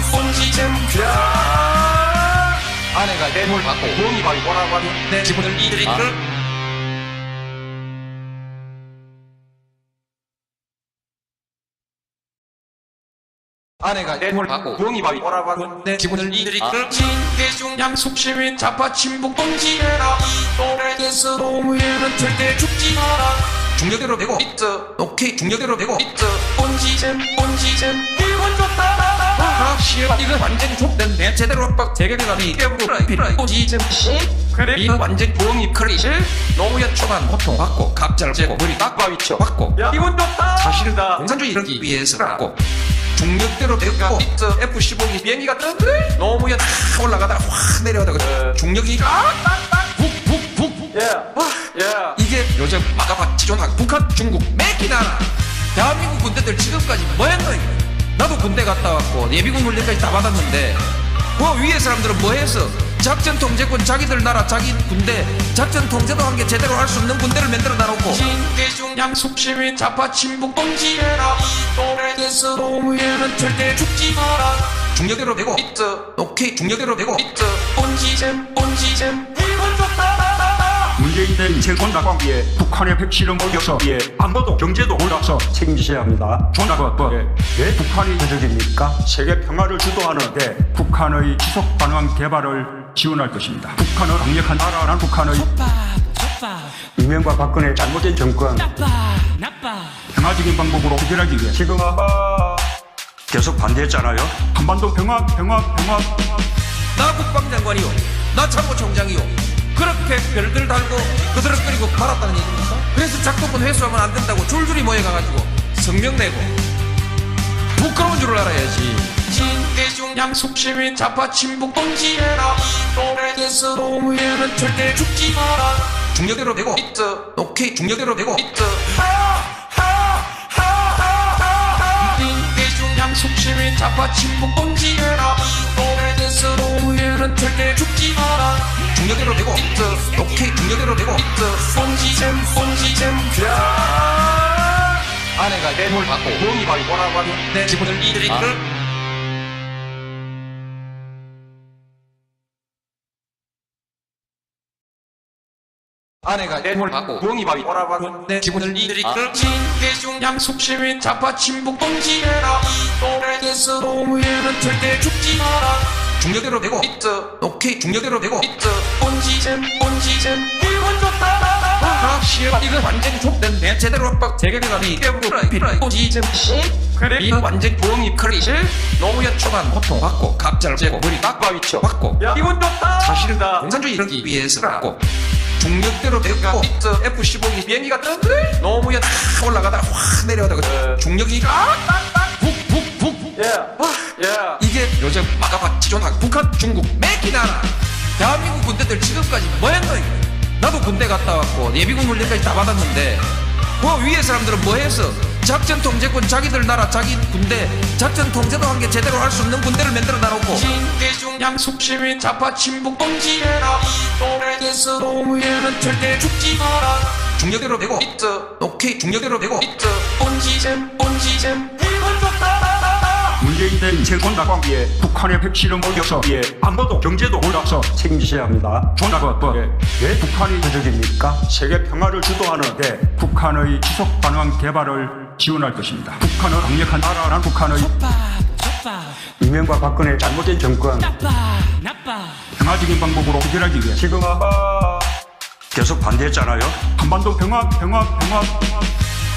아내가 내 뭘 받고 부엉이 바위 뭐라고 하면 내 기분을 이들이 끌 아내가 내 뭘 받고 부엉이 바위 뭐라고 하면 내 기분을 이들이 끌 진대중 양숙시민 좌파 친북 동지해라. 노래에서 노무현은 절대 죽지 마라. 중력대로 되고 있어. 오케이, 중력대로 되고 있어. 뽕지잼 이건 좋다. 시험 이거 완전히 족된데 제대로 압박 재개비감이 깨부러 뽕지잼 그래 이거 완전 부엉이 크리시. 노무현 초반 고통 받고 갑자를 재고 머리 딱바위쳐 받고 이건 좋다. 사실다 공산주의 이르기 위해서 받고 중력대로 되고 있어. F-15기 비행기가 떴는데 노무현 탁 올라가다가 확 내려오다가 중력이 푹 이게 요즘 마가바 지존하고 북한, 중국 맥기나라 대한민국 군대들 지금까지 뭐했노 이게. 나도 군대 갔다 왔고 예비군 훈련까지 다 받았는데 그 위에 사람들은 뭐했어? 작전 통제권 자기들 나라 자기 군대 작전 통제도 한 게 제대로 할 수 없는 군대를 만들어 놔놓고 진대중 양숙시민 좌파 친북 동지해라. 노래에서 노무현은 절대 죽지 마라. 중력대로 되고 있어. 오케이, 중력대로 되고 있어. 뽕지잼 이건 좋다. 문재인 대 인생권 낙광기에 북한의 핵실험 올려서기에 안보도 경제도 올라서 책임지셔야 합니다. 존나그 왜 북한이 부족입니까? 세계 평화를 주도하는데 북한의 지속 가능한 개발을 지원할 것입니다. 북한은 강력한 나라란 북한의 이명박 박근혜 잘못된 정권 평화적인 방법으로 해결하기 위해 지금 계속 반대했잖아요. 한반도 평화. 나 국방장관이요, 나 참모총장이요, 그렇게 별들 달고 그드럭거리고 말았다는 얘기입니까? 그래서 작동권 회수하면 안 된다고 줄줄이 모여가가지고 성명 내고 부끄러운 줄을 알아야지. 진대중 양숙시민 좌파 친북 동지해라. 노래에서 노무현은 절대 죽지 마라. 중력대로 되고 있어. 오케이, 중력대로 되고 있어. 진대중 양숙시민 좌파 친북 동지해라. 노래에서 노무현은 절대 죽지 마라. 중력대로 되고 있어. 오케이, 중력대로 되고 있어. 뽕지잼 아내가 내 뭘 받고 부엉이 바위 뭐라고 하면 내 기분을 이들이 끌 아내가 내 뭘 받고 부엉이 바위 뭐라고 하면 내 기분을 이들이 끌 진대중 양숙시민 좌파 친북 동지해라. 노래에서 노무현은 절대 죽지 마라. 중력대로 되고 있어. 오케이, 중력대로 되고 있어. 뽕지잼 이건 좋다. 시험 이거 완전히 족된데 제대로 압박 재개비감이 깨부러 뽕지잼 그래 이거 완전 부엉이 크리시. 노무현 초반 고통 받고 갑자를 재고 머리 딱바위쳐 받고 이건 좋다. 사실다 공산주의 이르기 위해서 받고 중력대로 되고 있어. F-15기 비행기가 떴는데 노무현 탁 올라가다가 확 내려오다가 중력이 이게 요즘 마가바 지존하고 북한, 중국 맥기나라 대한민국 군대들 지금까지 뭐했노 이게. 나도 군대 갔다 왔고 예비군 훈련까지 다 받았는데 그 위에 사람들은 뭐했어? 작전 통제권 자기들 나라 자기 군대 작전 통제도 한 게 제대로 할 수 없는 군대를 만들어 놔놓고 진대중 양숙시민 좌파 친북 동지해라. 노래에서 노무현은 절대 죽지 마라. 중력대로 되고 있어. 오케이, 중력대로 되고 있어. 뽕지잼 이건 좋다. 문재인 대 인생권 낙광기에 북한의 핵실험 올려서기에 안보도 경제도 올라서 책임지셔야 합니다. 존나그 왜 북한이 부족입니까? 세계 평화를 주도하는데 북한의 지속 가능한 개발을 지원할 것입니다. 북한은 강력한 나라란 북한의 이명박 박근혜 잘못된 정권 평화적인 방법으로 해결하기 위해 지금 계속 반대했잖아요. 한반도 평화.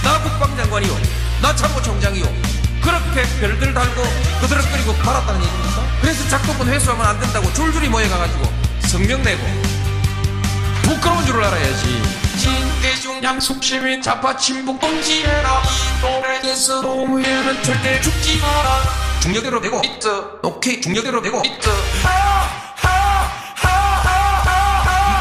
나 국방장관이요, 나 참모총장이요, 그렇게 별들 달고 그드럭거리고 말았다는 얘기입니까? 그래서 작동권 회수하면 안 된다고 줄줄이 모여가가지고 성명 내고 부끄러운 줄을 알아야지. 진대중 양숙시민 좌파 친북 동지해라. 이노래에서 노무현은 절대 죽지 마라. 중력대로 되고 있어. 오케이, 중력대로 되고 있어.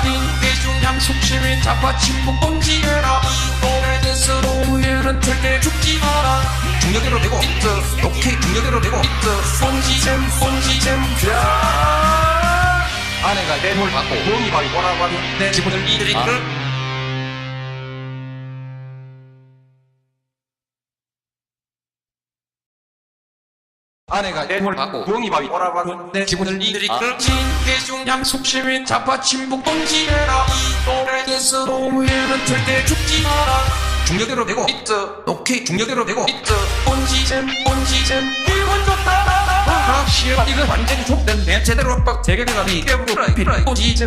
진대중 양숙시민 좌파 친북 동지해라. 이노래에서 노무현은 절대 죽지 마라. 중력대로 되고 있어. 오케이, 중력대로 되고 있어. 본지잼 아내가 뇌물 받고 부엉이 바위 뭐라고 하는 내 기분을 이들이끌. 아내가 뇌물 받고 부엉이 바위 뭐라고 하는 내 기분을 이들이끌. 진대중 양숙시민 좌파 친북 동지해라. 이노래에서 노무현은 절대 죽지 마라. 중력대로 되고 있어. 오케이, 중력대로 되고 있어. 본지잼 이건 좋다. 이거 완전히 족된데 제대로 압박 재개대감이 깨부르라. 본지잼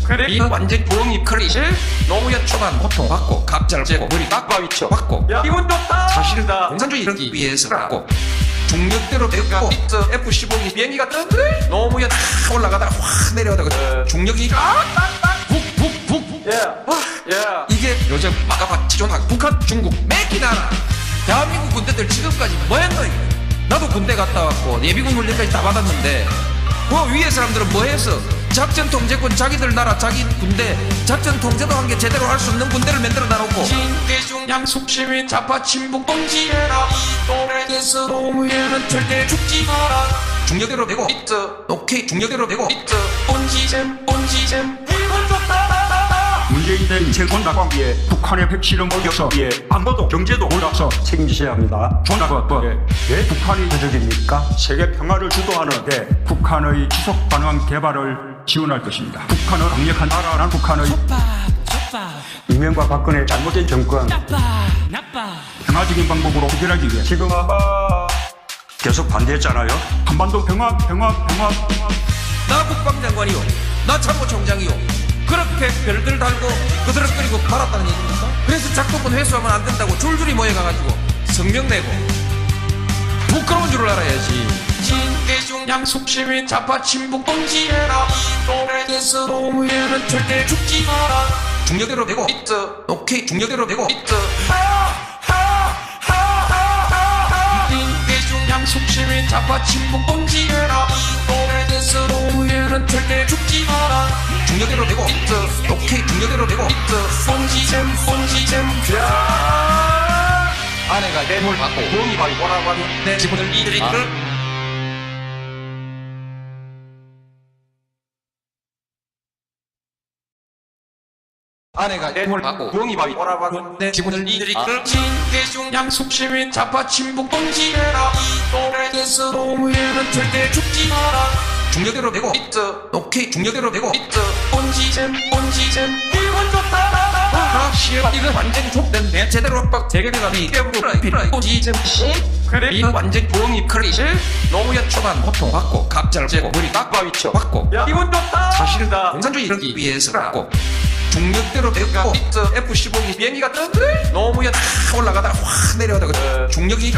그래 이거 완전히 부엉이 크리시. 노무현 초반 고통 받고 갑자를 재고 머리 깍바위 쳐 받고 이건 좋다. 사실다 공산주의 이르기 위해서라고 중력대로 되고 있어. F-15기 비행기가 떴는데 노무현 탁 올라가다가 확 내려오다가 중력이 북 이게 요즘 마가바 지존학 북한 중국 맥기나라 대한민국 군대들 지금까지 뭐했노 이거. 나도 군대 갔다 왔고 예비군 훈련까지 다 받았는데 그 위에 사람들은 뭐했어? 작전 통제권 자기들 나라 자기 군대 작전 통제도 한 게 제대로 할 수 없는 군대를 만들어 놔놓고 진대중 양숙시민 좌파 친북 동지해라. 이노래에서 노무현은 절대 죽지 마라. 중력대로 되고 있어. 오케이, 중력대로 되고 있어. 본지잼 이건 좋다. 문재인 내 인생권 낙광기에 북한의 핵실험 올려서 안보도 경제도 올라서 책임지셔야 합니다. 왜 북한이 도적입니까? 세계 평화를 주도하는 북한의 지속 가능한 개발을 지원할 것입니다. 북한은 강력한 나라란 북한의 이명박 박근혜 잘못된 정권 평화적인 방법으로 해결하기 위해 지금 계속 반대했잖아요. 한반도 평화. 나 국방장관이요, 나 참모총장이요, 그렇게 별들 달고 그드럭거리고 말았다는 얘기입니까? 그래서 작동권 회수하면 안 된다고 줄줄이 모여가가지고 성명 내고 부끄러운 줄을 알아야지. 진대중 양숙시민 좌파 친북 동지해라. 이노래에서 노무현은 절대 죽지 마라. 중력대로 되고 있어. 오케이, 중력대로 되고 있어. 진대중 양숙시민 좌파 친북 동지해라. 이노래에서 노무현은 절대 죽지 마라. 중력대로 되고 있어. 오케이, 중력대로 되고 있어. 본지잼 아내가 뇌물 받고 부엉이 바위 뭐라고 하는 내 기분을 이들이끌. 아내가 뇌물 받고 부엉이 바위 뭐라고 하는 내 기분을 이들이끌. 진대중 양숙시민 좌파 친북 동지해라. 이노래에서 노무현은 절대 죽지 마라. 중력대로 되고 있어. 오케이, 중력대로 되고 있어. 본지잼 이건 좋다. 이거 완전히 족된데 제대로 압박 재개대감이 깨부르라. 본지잼 그래 이거 완전히 부엉이 크리시. 노무현 초반 고통 받고 갑자를 재고 머리 깍바위 쳐 받고 이건 좋다. 사실다 공산주의 이르기 위해서라고 중력대로 되고 있어. F-15기 비행기가 떴는데 노무현 탁 올라가다가 확 내려오다가 중력이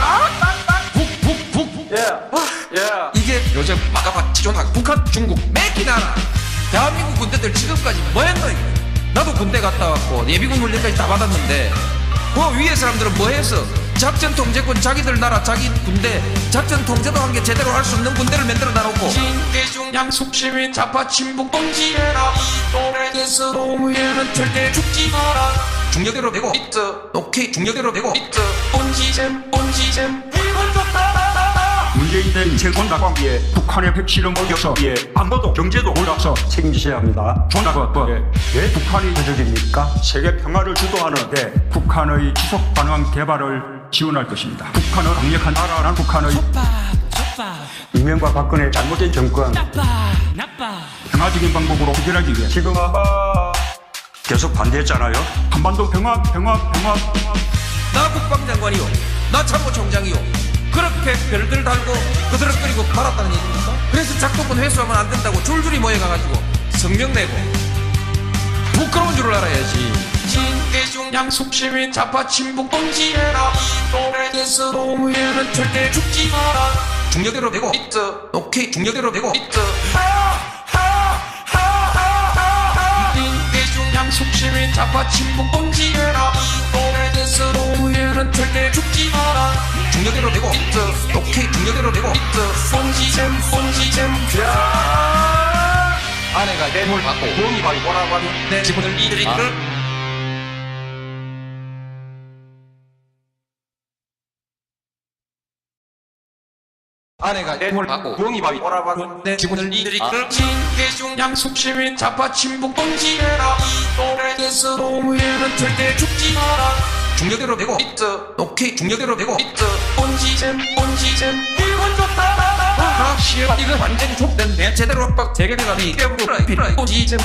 이게 요즘 마가바 지존학 북한 중국 맥기나라 대한민국 군대들 지금까지 뭐했노 이거. 나도 군대 갔다 왔고 예비군 훈련까지 다 받았는데 그 위에 사람들은 뭐했어? 작전 통제권 자기들 나라 자기 군대 작전 통제도 한 게 제대로 할 수 없는 군대를 만들어 놔놓고 진대중 양숙시민 좌파 친북 동지해라. 이노래에서 노무현은 절대 죽지 마라. 중력대로 되고 있어. 오케이, 중력대로 되고 있어. 본지잼 이건 좋다. 문재인 내 인생권 낙광기에 북한의 핵실험 올려서 안보도 경제도 올라서 책임지셔야 합니다. 왜 북한이 도적입니까? 세계 평화를 주도하는 북한의 지속 가능한 개발을 지원할 것입니다. 북한은 강력한 나라란 북한의 이명박 박근혜 잘못된 정권 평화적인 방법으로 해결하기 위해 지금 계속 반대했잖아요. 한반도 평화. 나 국방장관이요, 나 참모총장이요, 그렇게 별들 달고 그드럭거리고 말았다는 얘기입니까? 그래서 작동권 회수하면 안 된다고 줄줄이 모여가가지고 성명 내고 부끄러운 줄을 알아야지. 진대중 대중양 속시민 좌파 친북 봉지해라. 이 노래에서 노무현은 절대 죽지 마라. 중력대로 되고 있어. 오케이 중력대로 되고 있어. 대중양 속시민 좌파 친북 봉지해라. 이 노래에서 노무현은 절대 죽지 마라. 중력대로 되고 있어. 오케이 중력대로 되고 있어. 봉지잼 아내가 뇌물 받고 부엉이 바위 뭐라고 하는 내 지분을 이들이 끌 아내가 뇌물 받고 부엉이 바위 뭐라고 하는 내 지분을 이들이 끌 대중양 속시민 좌파 친북 봉지해라. 이 노래에서 노무현은 절대 죽지 마라. 중력대로 되고 있어. 오케이 중력대로 되고 있어. 본지잼 이건 좋다. 이거 완전히 족된데 제대로 빡 재개가리 깨부라이 본지잼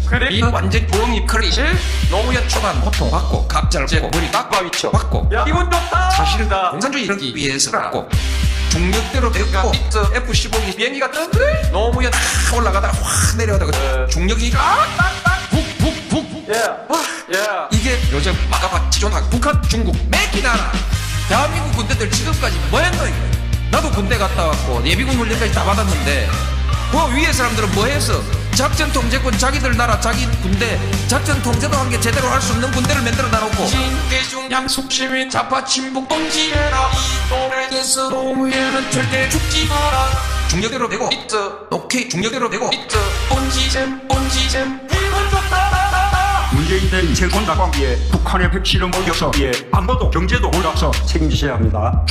그래 이거 완전 부엉이 크리시 노무현 초반 고통 받고 갑자를 재고 우리 낙바위쳐 받고 야, 이건 좋다. 사실은 공산주의 이르기 위해서라고 중력대로 되고 있어. F-15이 비행기가 떴는데 노무현 탁 올라가다가 확 내려오다가 중력이 북 이게 요즘 마가바 지존하고 북한 중국 맥기나라 대한민국 군대들 지금까지 뭐했노 이거. 나도 군대 갔다 왔고 예비군 훈련까지 다 받았는데 그 위에 사람들은 뭐했어. 작전 통제권 자기들 나라 자기 군대 작전 통제도 한 게 제대로 할 수 없는 군대를 만들어 놔놓고 대중양 속시민 좌파 친북 봉지해라. 이 노래에서 노무현은 절대 죽지 마라. 중력대로 되고 있어. 오케이 중력대로 되고 있어. 본지잼 이건 좋다. 문재인 대 인체권다 관계에 북한의 핵실험 올려서 안보도 경제도 올라서 책임지셔야 합니다.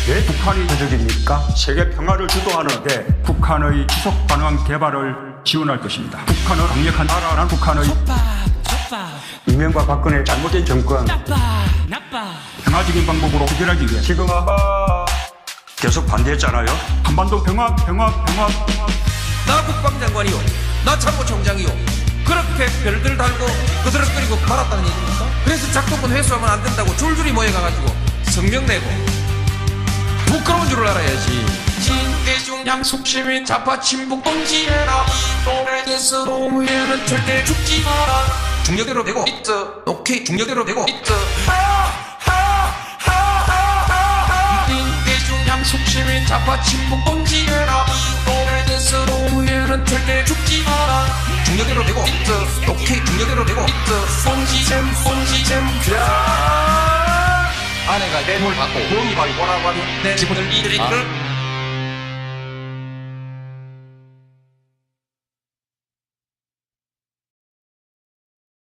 예, 북한이 저적입니까? 세계 평화를 주도하는 북한의 지속 가능한 개발을 지원할 것입니다. 북한은 강력한 나라란 북한의 이명박 박근혜 잘못된 정권 평화적인 방법으로 해결하기 위해 지금 계속 반대했잖아요. 한반도 평화 나 국방장관이요 나 참모총장이요 그렇게 별들 달고 그드럭거리고 말았다는 얘기입니까? 그래서 작동권 회수하면 안 된다고 줄줄이 모여가가지고 성명 내고 부끄러운 줄을 알아야지. 대중양 속시민 좌파 친북 봉지해라. 이 노래에서 노무현은 절대 죽지 마라. 중력대로 되고 있어. 오케이 중력대로 되고 있어. 대중양 속시민 좌파 친북 봉지해라. 이 노래에서 노무현은 절대 죽지 마라. 중력대로 되고 있어. 오케이 중력대로 되고 있어. 본지잼 아내가 뇌물 받고 부엉이 바위 뭐라고 하는 내 지분을 이들이 끌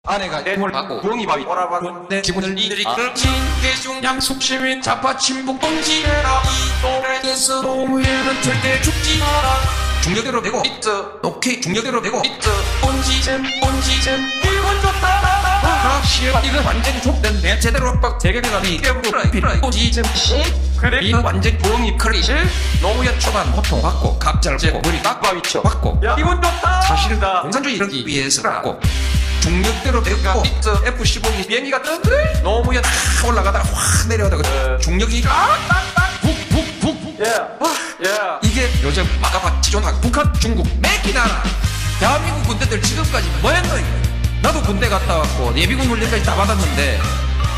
아내가 뇌물 받고 부엉이 바위 뭐라고 하는 내 지분을 이들이 끌 대중양 속시민 좌파 친북 봉지해라. 이 노래에서 노무현은 절대 죽지 마라. 중력대로 되고 있어. 오케이 중력대로 되고 있어. 본지잼 이건 좋다. 이거 완전히 족된데 제대로 빡 재개가리 깨부라이 본지잼 그래 이거 완전 부엉이 크리시 노무현 초반 고통 받고 갑자를 재고 우리 낙바위쳐 받고 야, 이건 좋다. 사실은 공산주의 이르기 위해서라고 중력대로 되고 있어. F-15이 비행기가 떴는데 노무현 탁 올라가다가 확 내려오다가 중력이 이게 요즘 마가바 지존하고 북한 중국 맥기나라 대한민국 군대들 지금까지 뭐했노 이거. 나도 군대 갔다 왔고 예비군 훈련까지 다 받았는데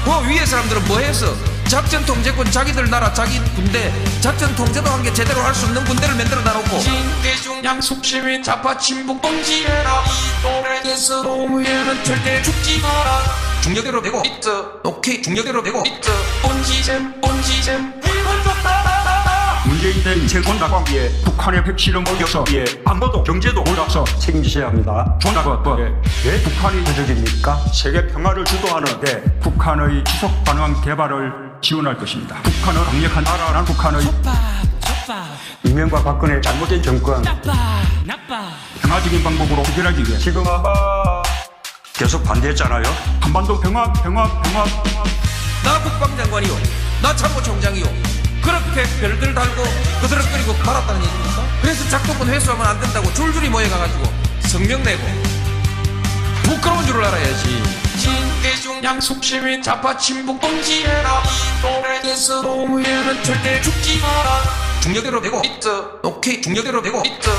그 위에 사람들은 뭐했어. 작전 통제권 자기들 나라 자기 군대 작전 통제도 한 게 제대로 할 수 없는 군대를 만들어 놔놓고 대중양 속시민 좌파 친북 봉지해라. 이 노래에서 노무현은 절대 죽지 마라. 중력대로 되고 있어. 오케이 중력대로 되고 있어. 본지잼 이건 좋다. 문재인 대 인체권다 관계에 북한의 핵실험 올려서 안보도 경제도 올라서 책임지셔야 합니다. 북한이 저적입니까? 세계 평화를 주도하는 북한의 지속 가능한 개발을 지원할 것입니다. 북한은 강력한 나라란 북한의 이명박 박근혜 잘못된 정권 평화적인 방법으로 해결하기 위해 지금 계속 반대했잖아요. 한반도 평화 나 국방장관이요 나 참모총장이요 그렇게 별들 달고 그드럭거리고 말았다는 얘기입니까? 그래서 작동권 회수하면 안 된다고 줄줄이 모여가가지고 성명 내고 부끄러운 줄을 알아야지. 대중양 속시민 좌파 친북 봉지해라. 이 노래에서 노무현은 절대 죽지 마라. 중력대로 되고 있어. 오케이 중력대로 되고 있어.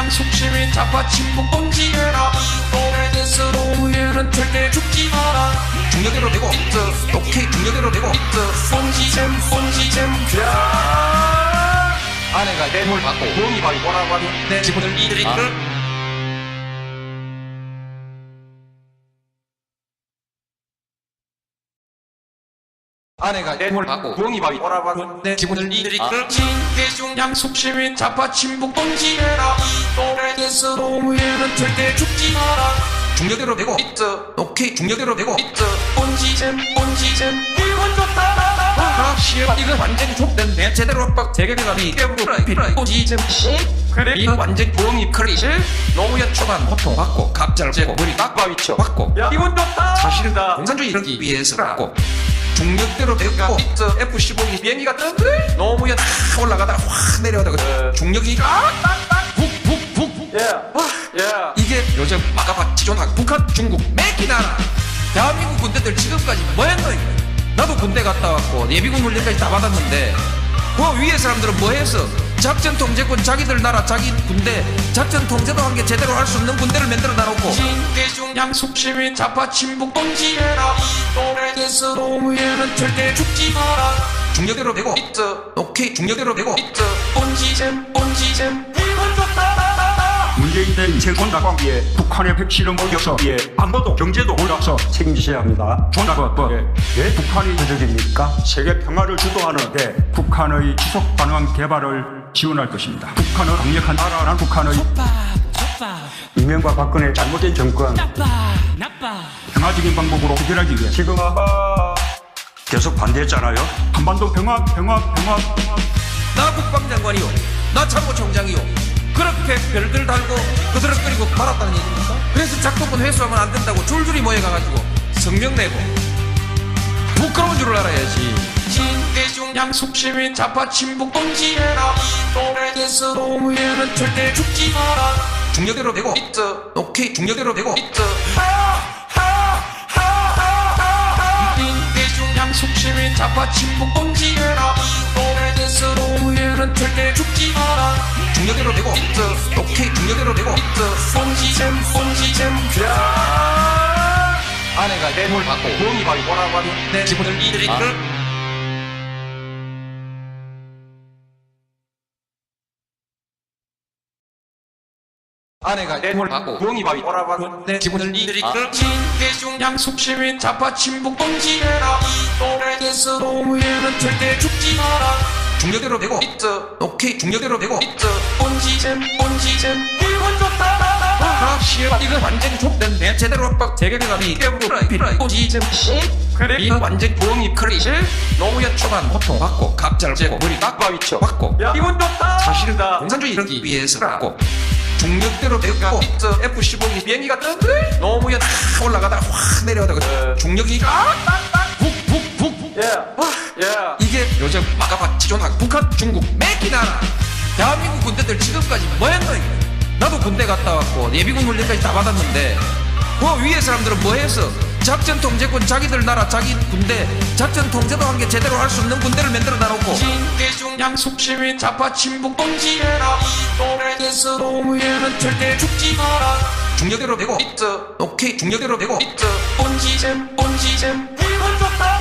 양숙시민 자파 친북 봉지해라 오래돼서 노무현은 절대 죽지 마라 중력대로 되고 있어 오케이 중력대로 되고 있어 봉지잼 아내가 뇌물 받고 부엉이 밥이 뭐라고 하니 내 지분을 이들이 아내가 뇌물 받고 부엉이 밥이 뭐라고 하니 내 지분을 이들이 신대중 양숙시민 자파 친북 봉지해라 오래돼서 노무현은 절대 죽지 마라 중력대로 되고 있어 오케이 중력대로 되고 있어 본지잼 이건 좋다 시험 이거 완전히 족된데 제대로 압박 재개비감이 깨부로 본지잼 그래 이거 완전 부엉이 크리 노무현 초반 호통 받고 갑자를 재고 머리 빡바위쳐 받고 이건 좋다 사실다 공산주의 이르기 위해서 받고 중력대로 되고 있어 F-15기 비행기가 뜬데 노무현 탁 올라가다가 확 내려가다가 중력이 푹 이게 요즘 마가파 지존학 북한 중국 맥기나라 대한민국 군대들 지금까지 뭐했노 이거 나도 군대 갔다 왔고 예비군 훈련까지 다 받았는데 그 위에 사람들은 뭐했어 작전 통제권 자기들 나라 자기 군대 작전 통제도 한 게 제대로 할 수 없는 군대를 만들어 놔놓고 신대중 양숙시민 자파 친북 봉지해라 오래돼서 노무현은 절대 죽지 마라 중력대로 되고 있어 오케이 중력대로 되고 있어 본지잼 이건 좋다 문재인 대 인쇄권 낙광기에 북한의 핵실험 어겨서기에 안보도 경제도 올라서 책임지셔야 합니다. 존나법 예? 북한이 도적입니까? 세계 평화를 주도하는 데 북한의 지속 가능한 개발을 지원할 것입니다. 북한은 강력한 나라란 북한의 이명박 박근혜 잘못된 정권 평화적인 방법으로 해결하기 위해 지금 계속 반대했잖아요. 한반도 평화 나 국방장관이요 나 참모총장이요 그렇게 별들 달고 그드럭거리고 말았다는 얘기입니까? 그래서 작동권 회수하면 안 된다고 줄줄이 모여가가지고 성명 내고 부끄러운 줄을 알아야지 신대중 양숙시민 자파 친북 봉지해라 오래돼서 노무현은 절대 죽지 마라 중력대로 되고 있어 오케이 중력대로 되고 있어 신대중 양숙시민 자파 친북 봉지해라 오래돼서 노무현은 절대 죽지 마라 중력대로 되고 있어 오케이 중력대로 되고 있어 본지잼 아내가 뇌물 받고 부엉이 밥이 뭐라고 하니 내 지분을 이들이 아내가 뇌물 받고 부엉이 밥이 뭐라고 하니 내 지분을 이들이 신대중 양숙시민 자파 친북 봉지해라 오래돼서 노무현은 절대 죽지 마라 중력대로 되고 있어 오케이 중력대로 되고 있어 본지잼 이건 좋다 시험 이거 완전히 족된데 제대로 압박 재개비감이 깨부로 본지잼 그래 이거 완전 부엉이 크리 노무현 초반 호통 받고 갑자를 재고 머리 빡바위쳐 받고 이건 좋다 사실다 공산주의 이르기 위해서 받고 중력대로 되고 있어 F-15기 비행기가 뜬데 노무현 탁 올라가다가 확 내려가다가 중력이 이게 요즘 마가파 지존학 북한 중국 맥기나라 대한민국 군대들 지금까지 뭐했노 이거 나도 군대 갔다 왔고 예비군 훈련까지 다 받았는데 그 위에 사람들은 뭐했어 작전 통제권 자기들 나라 자기 군대 작전 통제도 한 게 제대로 할 수 없는 군대를 만들어 놔놓고 신대중 양숙시민 자파 친북 봉지해라 오래돼서 노무현은 절대 죽지 마라 중력대로 되고 있어 오케이 중력대로 되고 있어 본지잼 이건 좋다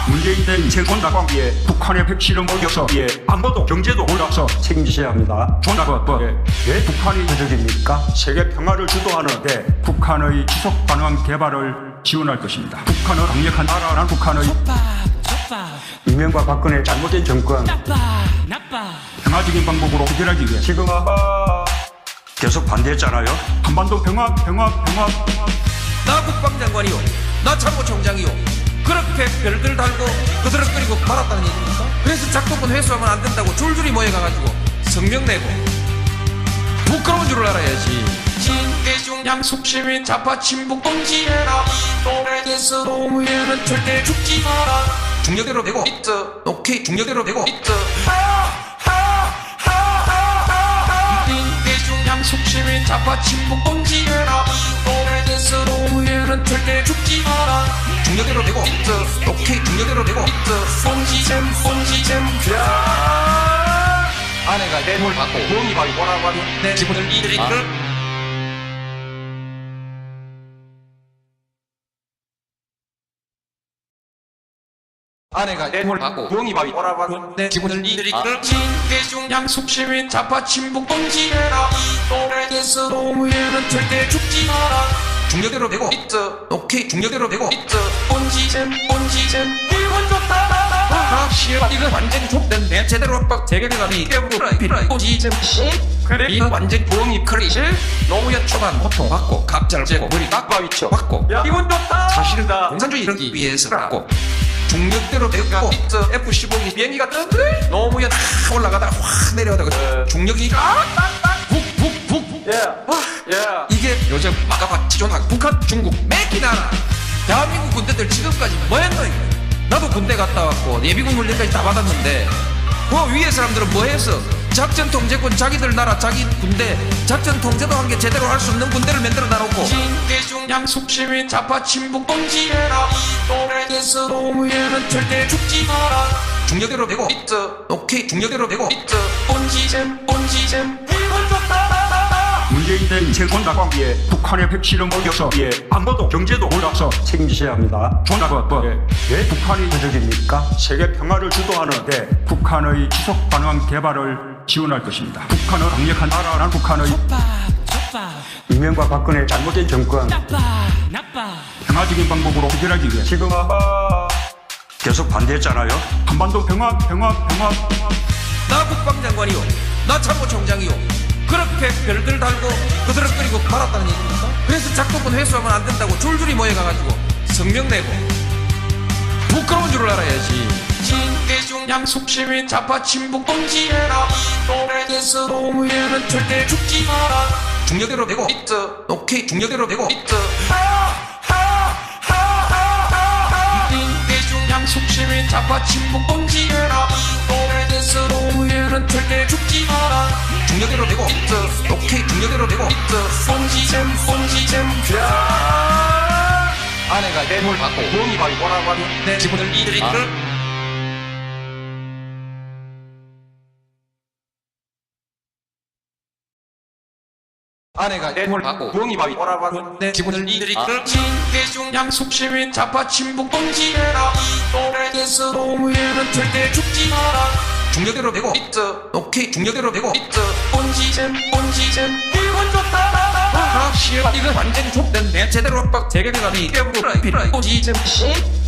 문재인 대 인쇄권 낙광기에 북한의 핵실험 어겨서기에 안보도 경제도 올라서 책임지셔야 합니다. 존나법 예? 북한이 도적입니까? 세계 평화를 주도하는 데 북한의 지속 가능한 개발을 지원할 것입니다. 북한은 강력한 나라란 북한의 이명박 박근혜 잘못된 정권 평화적인 방법으로 해결하기 위해 지금 계속 반대했잖아요. 한반도 평화 나 국방장관이요 나 참모총장이요 그렇게 별들 달고 그드럭거리고 말았다는 얘기입니까? 그래서 작동권 회수하면 안 된다고 줄줄이 모여가가지고 성명 내고 부끄러운 줄을 알아야지 신대중 양숙시민 자파 친북 봉지해라 오래돼서 노무현은 절대 죽지 마라 중력대로 되고 있어 오케이 중력대로 되고 있어 신대중 양숙시민 자파 친북 봉지해라 오래돼서 노무현은 절대 죽지 마라 중력대로 되고 있어 오케이 중력대로 되고 있어 본지잼 아내가 뇌물 받고 부엉이 바위 뭐라고 하는 내 지분을 이들이 끌 아내가 뇌물 받고 부엉이 바위 뭐라고 하는 내 지분을 이들이 끌 진대중 양숙 시민 자파 친북 동지해라 이 또래에서 노무현은 절대 죽지 마라 중력대로 되고 있어 오케이 중력대로 되고 있어 온지잼 이건 좋다 씨발 이거 완전히 족된 내 제대로 압박 대결이라니 깨부라 비라 온지잼 그래 이거 완전 부엉이 크리시 노무현 초반 호통 받고 갑자를 재고 머리 깍바위쳐 받고 야 이건 좋다 사실이다 공산주의 이러기 위해서라고 중력대로 되고 있어 F-15기 비행기가 떴는데 노무현 확 올라가다가 확 내려오다가 중력이 훅 이게 요즘 마가바 지존학 북한 중국 맥기나라 대한민국 군대들 지금까지 뭐했노 이거 나도 군대 갔다 왔고 예비군 훈련까지 다 받았는데 그 위에 사람들은 뭐했어 작전 통제권 자기들 나라 자기 군대 작전 통제도 한 게 제대로 할 수 없는 군대를 만들어 놔놓고 진대중 양숙 시민 자파 친북 동지해라 이 또래에서 노무현은 절대 죽지 마라 중력대로 되고 있어 오케이 중력대로 되고 있어 온지잼 이건 좋다 문재인 대 인생권 낙광기에 북한의 핵실험 어겨서에 안보도 경제도 올라서 책임지셔야 합니다. 왜 북한이 도적입니까? 세계 평화를 주도하는데 북한의 지속 가능한 개발을 지원할 것입니다. 북한은 강력한 나라란 북한의 이명박 박근혜 잘못된 정권 나빠 평화적인 방법으로 해결하기 위해 지금 계속 반대했잖아요. 한반도 평화 나 국방장관이요 나 참모총장이요 그렇게 별들 달고 그드럭거리고 말았다는 얘기입니까? 그래서 작동권 회수하면 안 된다고 줄줄이 모여가가지고 성명 내고 부끄러운 줄을 알아야지 진대중 양숙 시민 자파 친북 동지해라 이 또래에서 노무현은 절대 죽지 마라 중력대로 되고 있어 오케이 중력대로 되고 있어 진대중 양숙 시민 자파 친북 동지해라 이 또래에서 노무현은 절대 죽지 마라 중력대로 되고 있어 오케이 중력대로 되고 있어 온지잼 아내가 뇌물 받고 부엉이 바위 뭐라고 하는 내 지분을 이들이 끌 아내가 뇌물 받고 부엉이 바위 뭐라고 하는 내 지분을 이들이 끌 진대중 양숙 시민 자파 친북 동지해라 이 또래에서 노무현은 절대 죽지 마라 중력대로 되고 있어 오케이 중력대로 되고 있어 온지잼 이건 좋다 씨발 이거 완전히 족된 내 제대로 압박 대결이라니 깨부라 비라 온지잼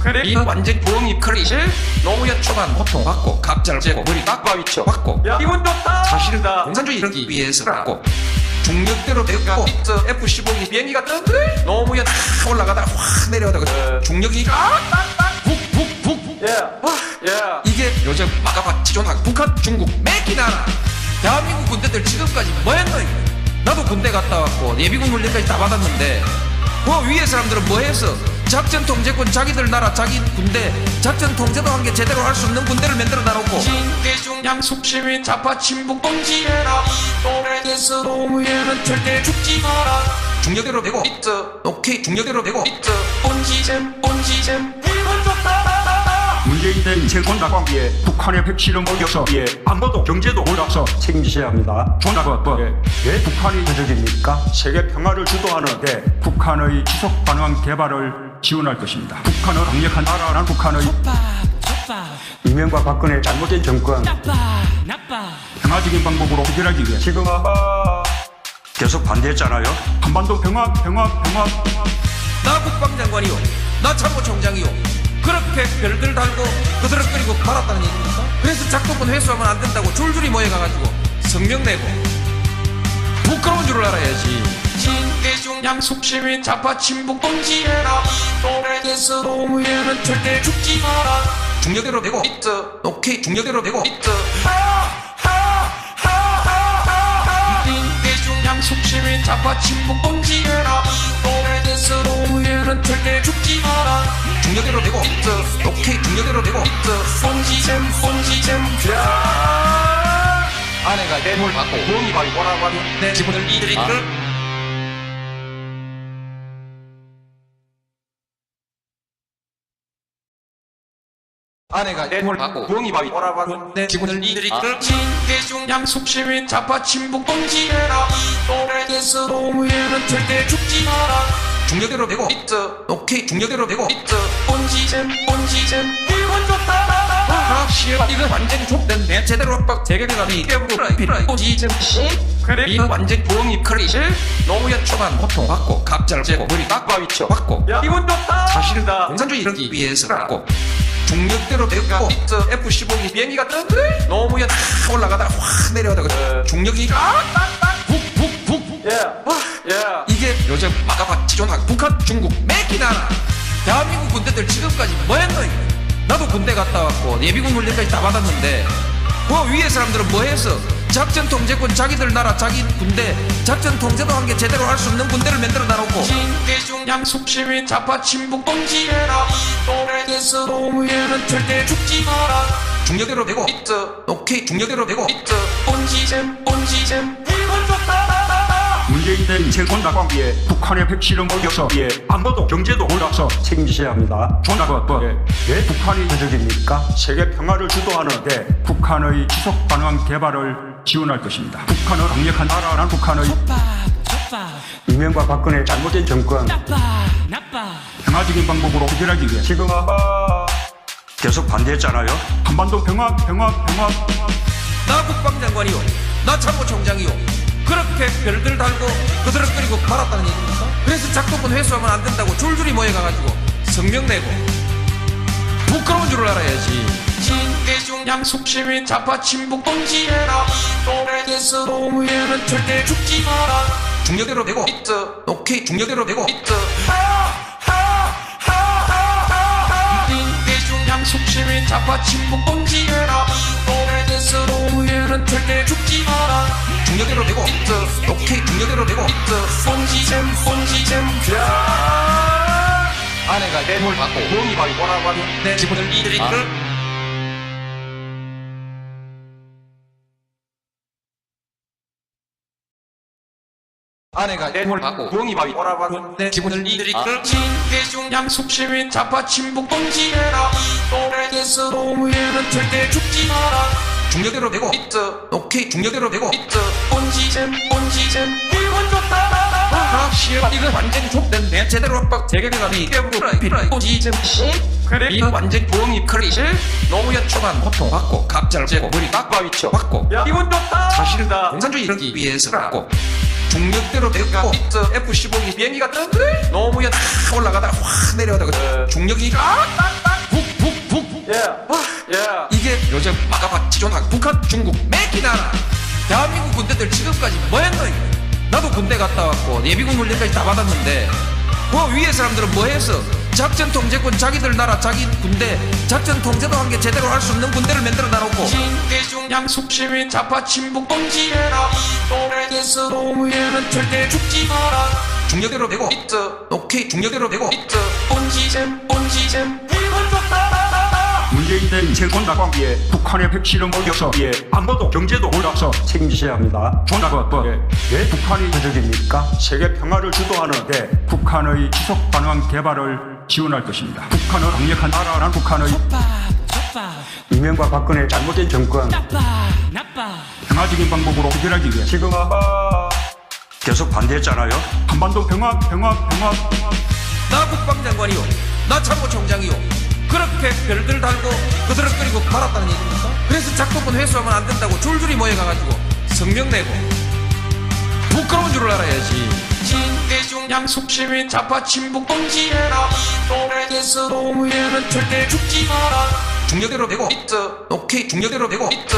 그래 이거 완전 부엉이 크리시 노무현 초반 호통 받고 갑자를 재고 머리 깍바위쳐 받고 야 이건 좋다 사실이다 공산주의 이러기 위해서라고 중력대로 되고 있어 F-15기 비행기가 떴는데 노무현 확 올라가다가 확 내려오다가 중력이 이게 요즘 마가바 지존학 북한 중국 맥기나라 대한민국 군대들 지금까지 뭐했노 이거 나도 군대 갔다 왔고 예비군 훈련까지 다 받았는데 그 위에 사람들은 뭐했어 작전 통제권 자기들 나라 자기 군대 작전 통제도 한 게 제대로 할 수 없는 군대를 만들어 놔놓고 진대중 양숙 시민 자파 친북 동지해라 이 또래에서 노무현은 절대 죽지 마라 중력대로 되고 있어 오케이 중력대로 되고 있어 온지잼 이건 좋다 문재인 대 인생권 낙광기에 북한의 핵실험 어겨서에 안보도 경제도 올라서 책임지셔야 합니다. 왜 북한이 도적입니까? 세계 평화를 주도하는데 북한의 지속 가능한 개발을 지원할 것입니다. 북한은 강력한 나라란 북한의 이명박 박근혜 잘못된 정권 나빠 평화적인 방법으로 해결하기 위해 지금 계속 반대했잖아요. 한반도 평화 나 국방장관이요 나 참모총장이요 그렇게 별들 달고 그드럭거리고 말았다는 얘기입니까? 그래서 작동권 회수하면 안 된다고 줄줄이 모여가가지고 성명 내고 부끄러운 줄을 알아야지 진대중 양숙 시민 자파 친북 동지해라 이 또래에서 노무현은 절대 죽지 마라 중력대로 되고 있어 오케이 중력대로 되고 있어 진대중 양숙 시민 자파 친북 동지해라 이 또래에서 노무현은 절대 죽지 마라 중력대로 되고 있어 오케이 중력대로 되고 있어 온지잼 아내가 뇌물 받고 부엉이 바위 뭐라고 하는 내 지분을 이들이 끌 아내가 내몰 받고 부엉이 밥이 오라버니 기분을 이들이끌 신대중 양숙시민 좌파 친북 동지해라 이 또래에서 노무현은 절대 죽지 마라 중력대로 되고 있어 오케이 중력대로 되고 있어 본지잼 이건 좋다 아하 씨발 이거 완전히 족된데 제대로 빡 대결이라니 깨부러 본지잼 그래 이거 완전 부엉이 크리시 노무현 초반 고통 받고 갑자를 재고 머리 빡바위 쳐 받고 야, 이건 좋다. 사실은 공산주의 이르기 위해서라고 중력대로 되고 있어 F-15기 비행기가 떴는데 노무현 탁 올라가다가 확 내려가다가 중력이 푹푹푹 이게 요즘 마가바 지존하고 북한 중국 맥기나라 대한민국 군대들 지금까지 뭐했노 이거 나도 군대 갔다 왔고 예비군 훈련까지 다 받았는데 그 위에 사람들은 뭐 했어 작전 통제권 자기들 나라 자기 군대 작전 통제도 한 게 제대로 할 수 없는 군대를 만들어 놔놓고 신대중 양숙시민 좌파 친북 동지해라 이 또래에서 노무현은 절대 죽지 마라 중력대로 되고 있어 오케이 중력대로 되고 있어 본지잼 이건 좋다 문재인 대 인생권 낙관기에 북한의 핵실험을 역서기에 안보도 경제도 올라서 책임지셔야 합니다. 왜 북한이 부족입니까? 세계 평화를 주도하는 데 북한의 지속 가능한 개발을 지원할 것입니다. 북한은 강력한 나라란 북한의 족밥 이명박 박근혜 잘못된 정권 나빠 평화적인 방법으로 해결하기 위해 지금 계속 반대했잖아요. 한반도 평화 나 국방장관이요 나 참모총장이요 그렇게 별들 달고 그드럭거리고 말았다는 얘기입니까? 그래서 작동권 회수하면 안 된다고 줄줄이 모여가가지고 성명 내고 부끄러운 줄을 알아야지 신대중 양숙시민 좌파 친북 동지해라 이 또래에서 노무현은 절대 죽지 마라 중력대로 되고 있어 오케이 중력대로 되고 있어 신대중 양숙시민 좌파 친북 동지해라 이 또래에서 노무현은 절대 죽지 마라 중력대로 되고 있어 오케이 중력대로 되고 있어 본지잼 아내가 내몰 받고 부엉이 밥이 오라버니 내 기분을 이들이끌 아내가 내몰 받고 부엉이 밥이 오라버니 내 기분을 이들이끌 신대중 양숙시민 좌파 친북 동지해라 이 또래에서 노무현은 절대 죽지 마라 중력대로 되고 있어 오케이 중력대로 되고 있어 본지잼 이건 좋다 아하 씨발 이거 완전히 족된데 제대로 빡 대결이라니 깨부러 본지잼 그래 이거 완전 부엉이 크리시 노무현 초반 고통 받고 갑자를 재고 머리 빡바위 쳐 받고 이건 좋다. 사실은 공산주의 이르기 위해서라고 중력대로 되고 있어 F-15기 비행기가 떴는데 노무현 탁 올라가다가 확 내려가다가 중력이 푹푹푹 이게 요즘 마가바 지존하고 북한 중국 맥기나라 대한민국 군대들 지금까지 뭐했노 이거 나도 군대 갔다 왔고 예비군 훈련까지 다 받았는데 그 위에 사람들은 뭐 했어 작전 통제권 자기들 나라 자기 군대 작전 통제도 한 게 제대로 할 수 없는 군대를 만들어 놔놓고 신대중 양숙시민 좌파 친북 동지해라 이 또래에서 노무현은 절대 죽지 마라 중력대로 되고 있어 오케이 중력대로 되고 있어 본지잼 이건 좋다 문재인 대 인생권 낙관기에 북한의 핵실험을 역서기에 안보도 경제도 올라서 책임지셔야 합니다. 왜 북한이 부족입니까? 세계 평화를 주도하는 데 북한의 지속 가능한 개발을 지원할 것입니다. 북한은 강력한 나라란 북한의 족밥 이명박 박근혜 잘못된 정권 나빠 평화적인 방법으로 해결하기 위해 지금 계속 반대했잖아요. 한반도 평화 나 국방장관이요 나 참모총장이요 그렇게 별들 달고 그드럭거리고 말았다는 얘기입니까? 그래서 작동권 회수하면 안 된다고 줄줄이 모여가가지고 성명 내고 부끄러운 줄을 알아야지 신대중 양숙시민 좌파 친북 동지해라 이 또래에서 노무현은 절대 죽지 마라 중력대로 되고 있어 오케이 중력대로 되고 있어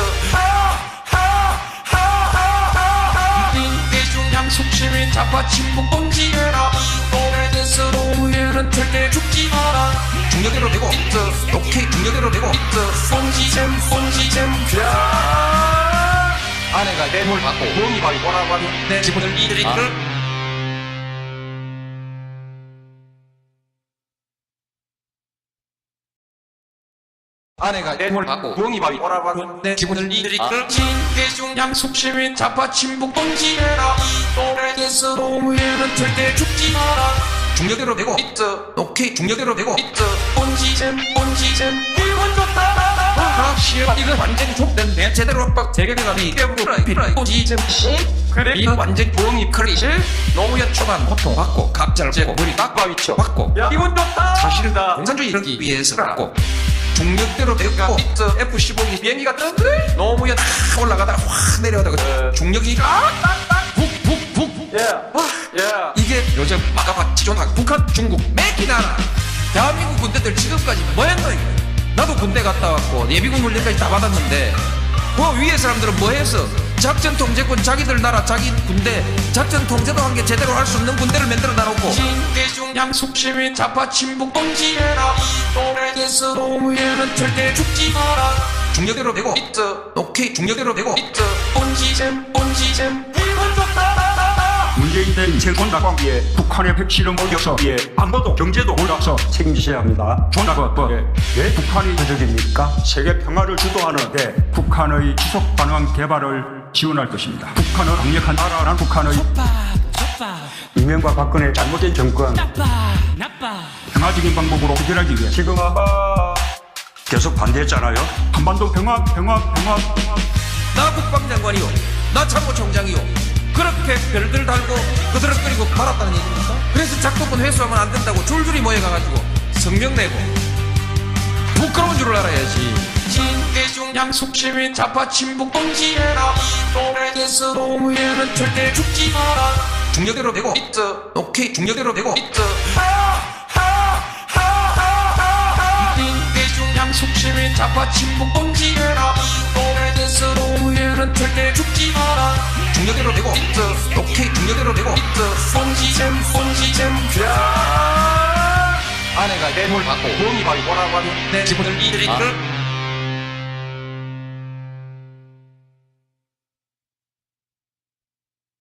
신대중 양숙시민 좌파 친북 동지해라 이 또래에서 노무현은 절대 죽지 마라 중력대로 되고 있어 오케이 중력대로 되고 있어 본지잼 아내가 내몰 받고 부엉이 밥이 오라버니 내 기분을 이들이끌 아내가 내몰 받고 부엉이 밥이 오라버니 내 기분을 이들이끌 신대중 양숙시민 좌파 친북 동지해라 이 또래에서 노무현은 절대 죽지 마라 중력대로 되고 있어. 오케이 중력대로 되고 있어. 본지잼 이건 좋다. 시험 이거 완전히 족된데 제대로 빡 재개대감이 깨부라 본지잼 그래 이거 완전 부엉이 크리시 노무현 초반 고통받고 갑자를 재고 머리 빡빡이 쳐받고 이건 좋다. 사실다 공산주의 이르기 위해서라고 중력대로 되고 있어. F-15이 비행기가 떴는데 노무현 탁 올라가다가 확 내려오다가 중력이 북 이게 요즘 마가바 지존학 북한 중국 맥기나라 대한민국 군대들 지금까지 뭐했노 이게. 나도 군대 갔다 왔고 예비군 훈련까지 다 받았는데 그 위에 사람들은 뭐했어. 작전 통제권 자기들 나라 자기 군대 작전 통제도 한 게 제대로 할 수 없는 군대를 만들어 놔놓고 진대중 양숙 시민 좌파 친북 동지해라. 이 또래에서 노무현은 절대 죽지 마라. 중력대로 되고 있어. 오케이 중력대로 되고 있어. 본지잼 이건 좋다. 문재인 내 인생 온다광기에 북한의 핵실험 공격서에 안보도 경제도 올라서 책임지셔야 합니다. 존나버 예? 북한이 도적입니까? 세계 평화를 주도하는데 북한의 지속 가능한 개발을 지원할 것입니다. 북한은 강력한 나라란 북한의 속박 이명박 박근혜 잘못된 정권 나빠 평화적인 방법으로 해결하기 위해 지금 계속 반대했잖아요. 한반도 평화 나 국방장관이요 나 참모총장이요 그렇게 별들 달고 그드럭거리고 말았다는 얘기입니까? 그래서 작동권 회수하면 안 된다고 줄줄이 모여가가지고 성명 내고 부끄러운 줄을 알아야지. 진대중 양숙 시민 좌파 친북 동지해라. 이 또래에서 노무현은 절대 죽지 마라. 중력대로 되고 있어. 오케이 중력대로 되고 있어. 진대중 양숙 시민 좌파 친북 동지해라. 이 또래에서 노무현은 절대 죽지 마라. 중력대로 되고 있어. 오케이 중력대로 되고 있어. 본지잼 아내가 내 뭘 받고 부엉이 바위 오라고 하는 내 기분을 이들이 끌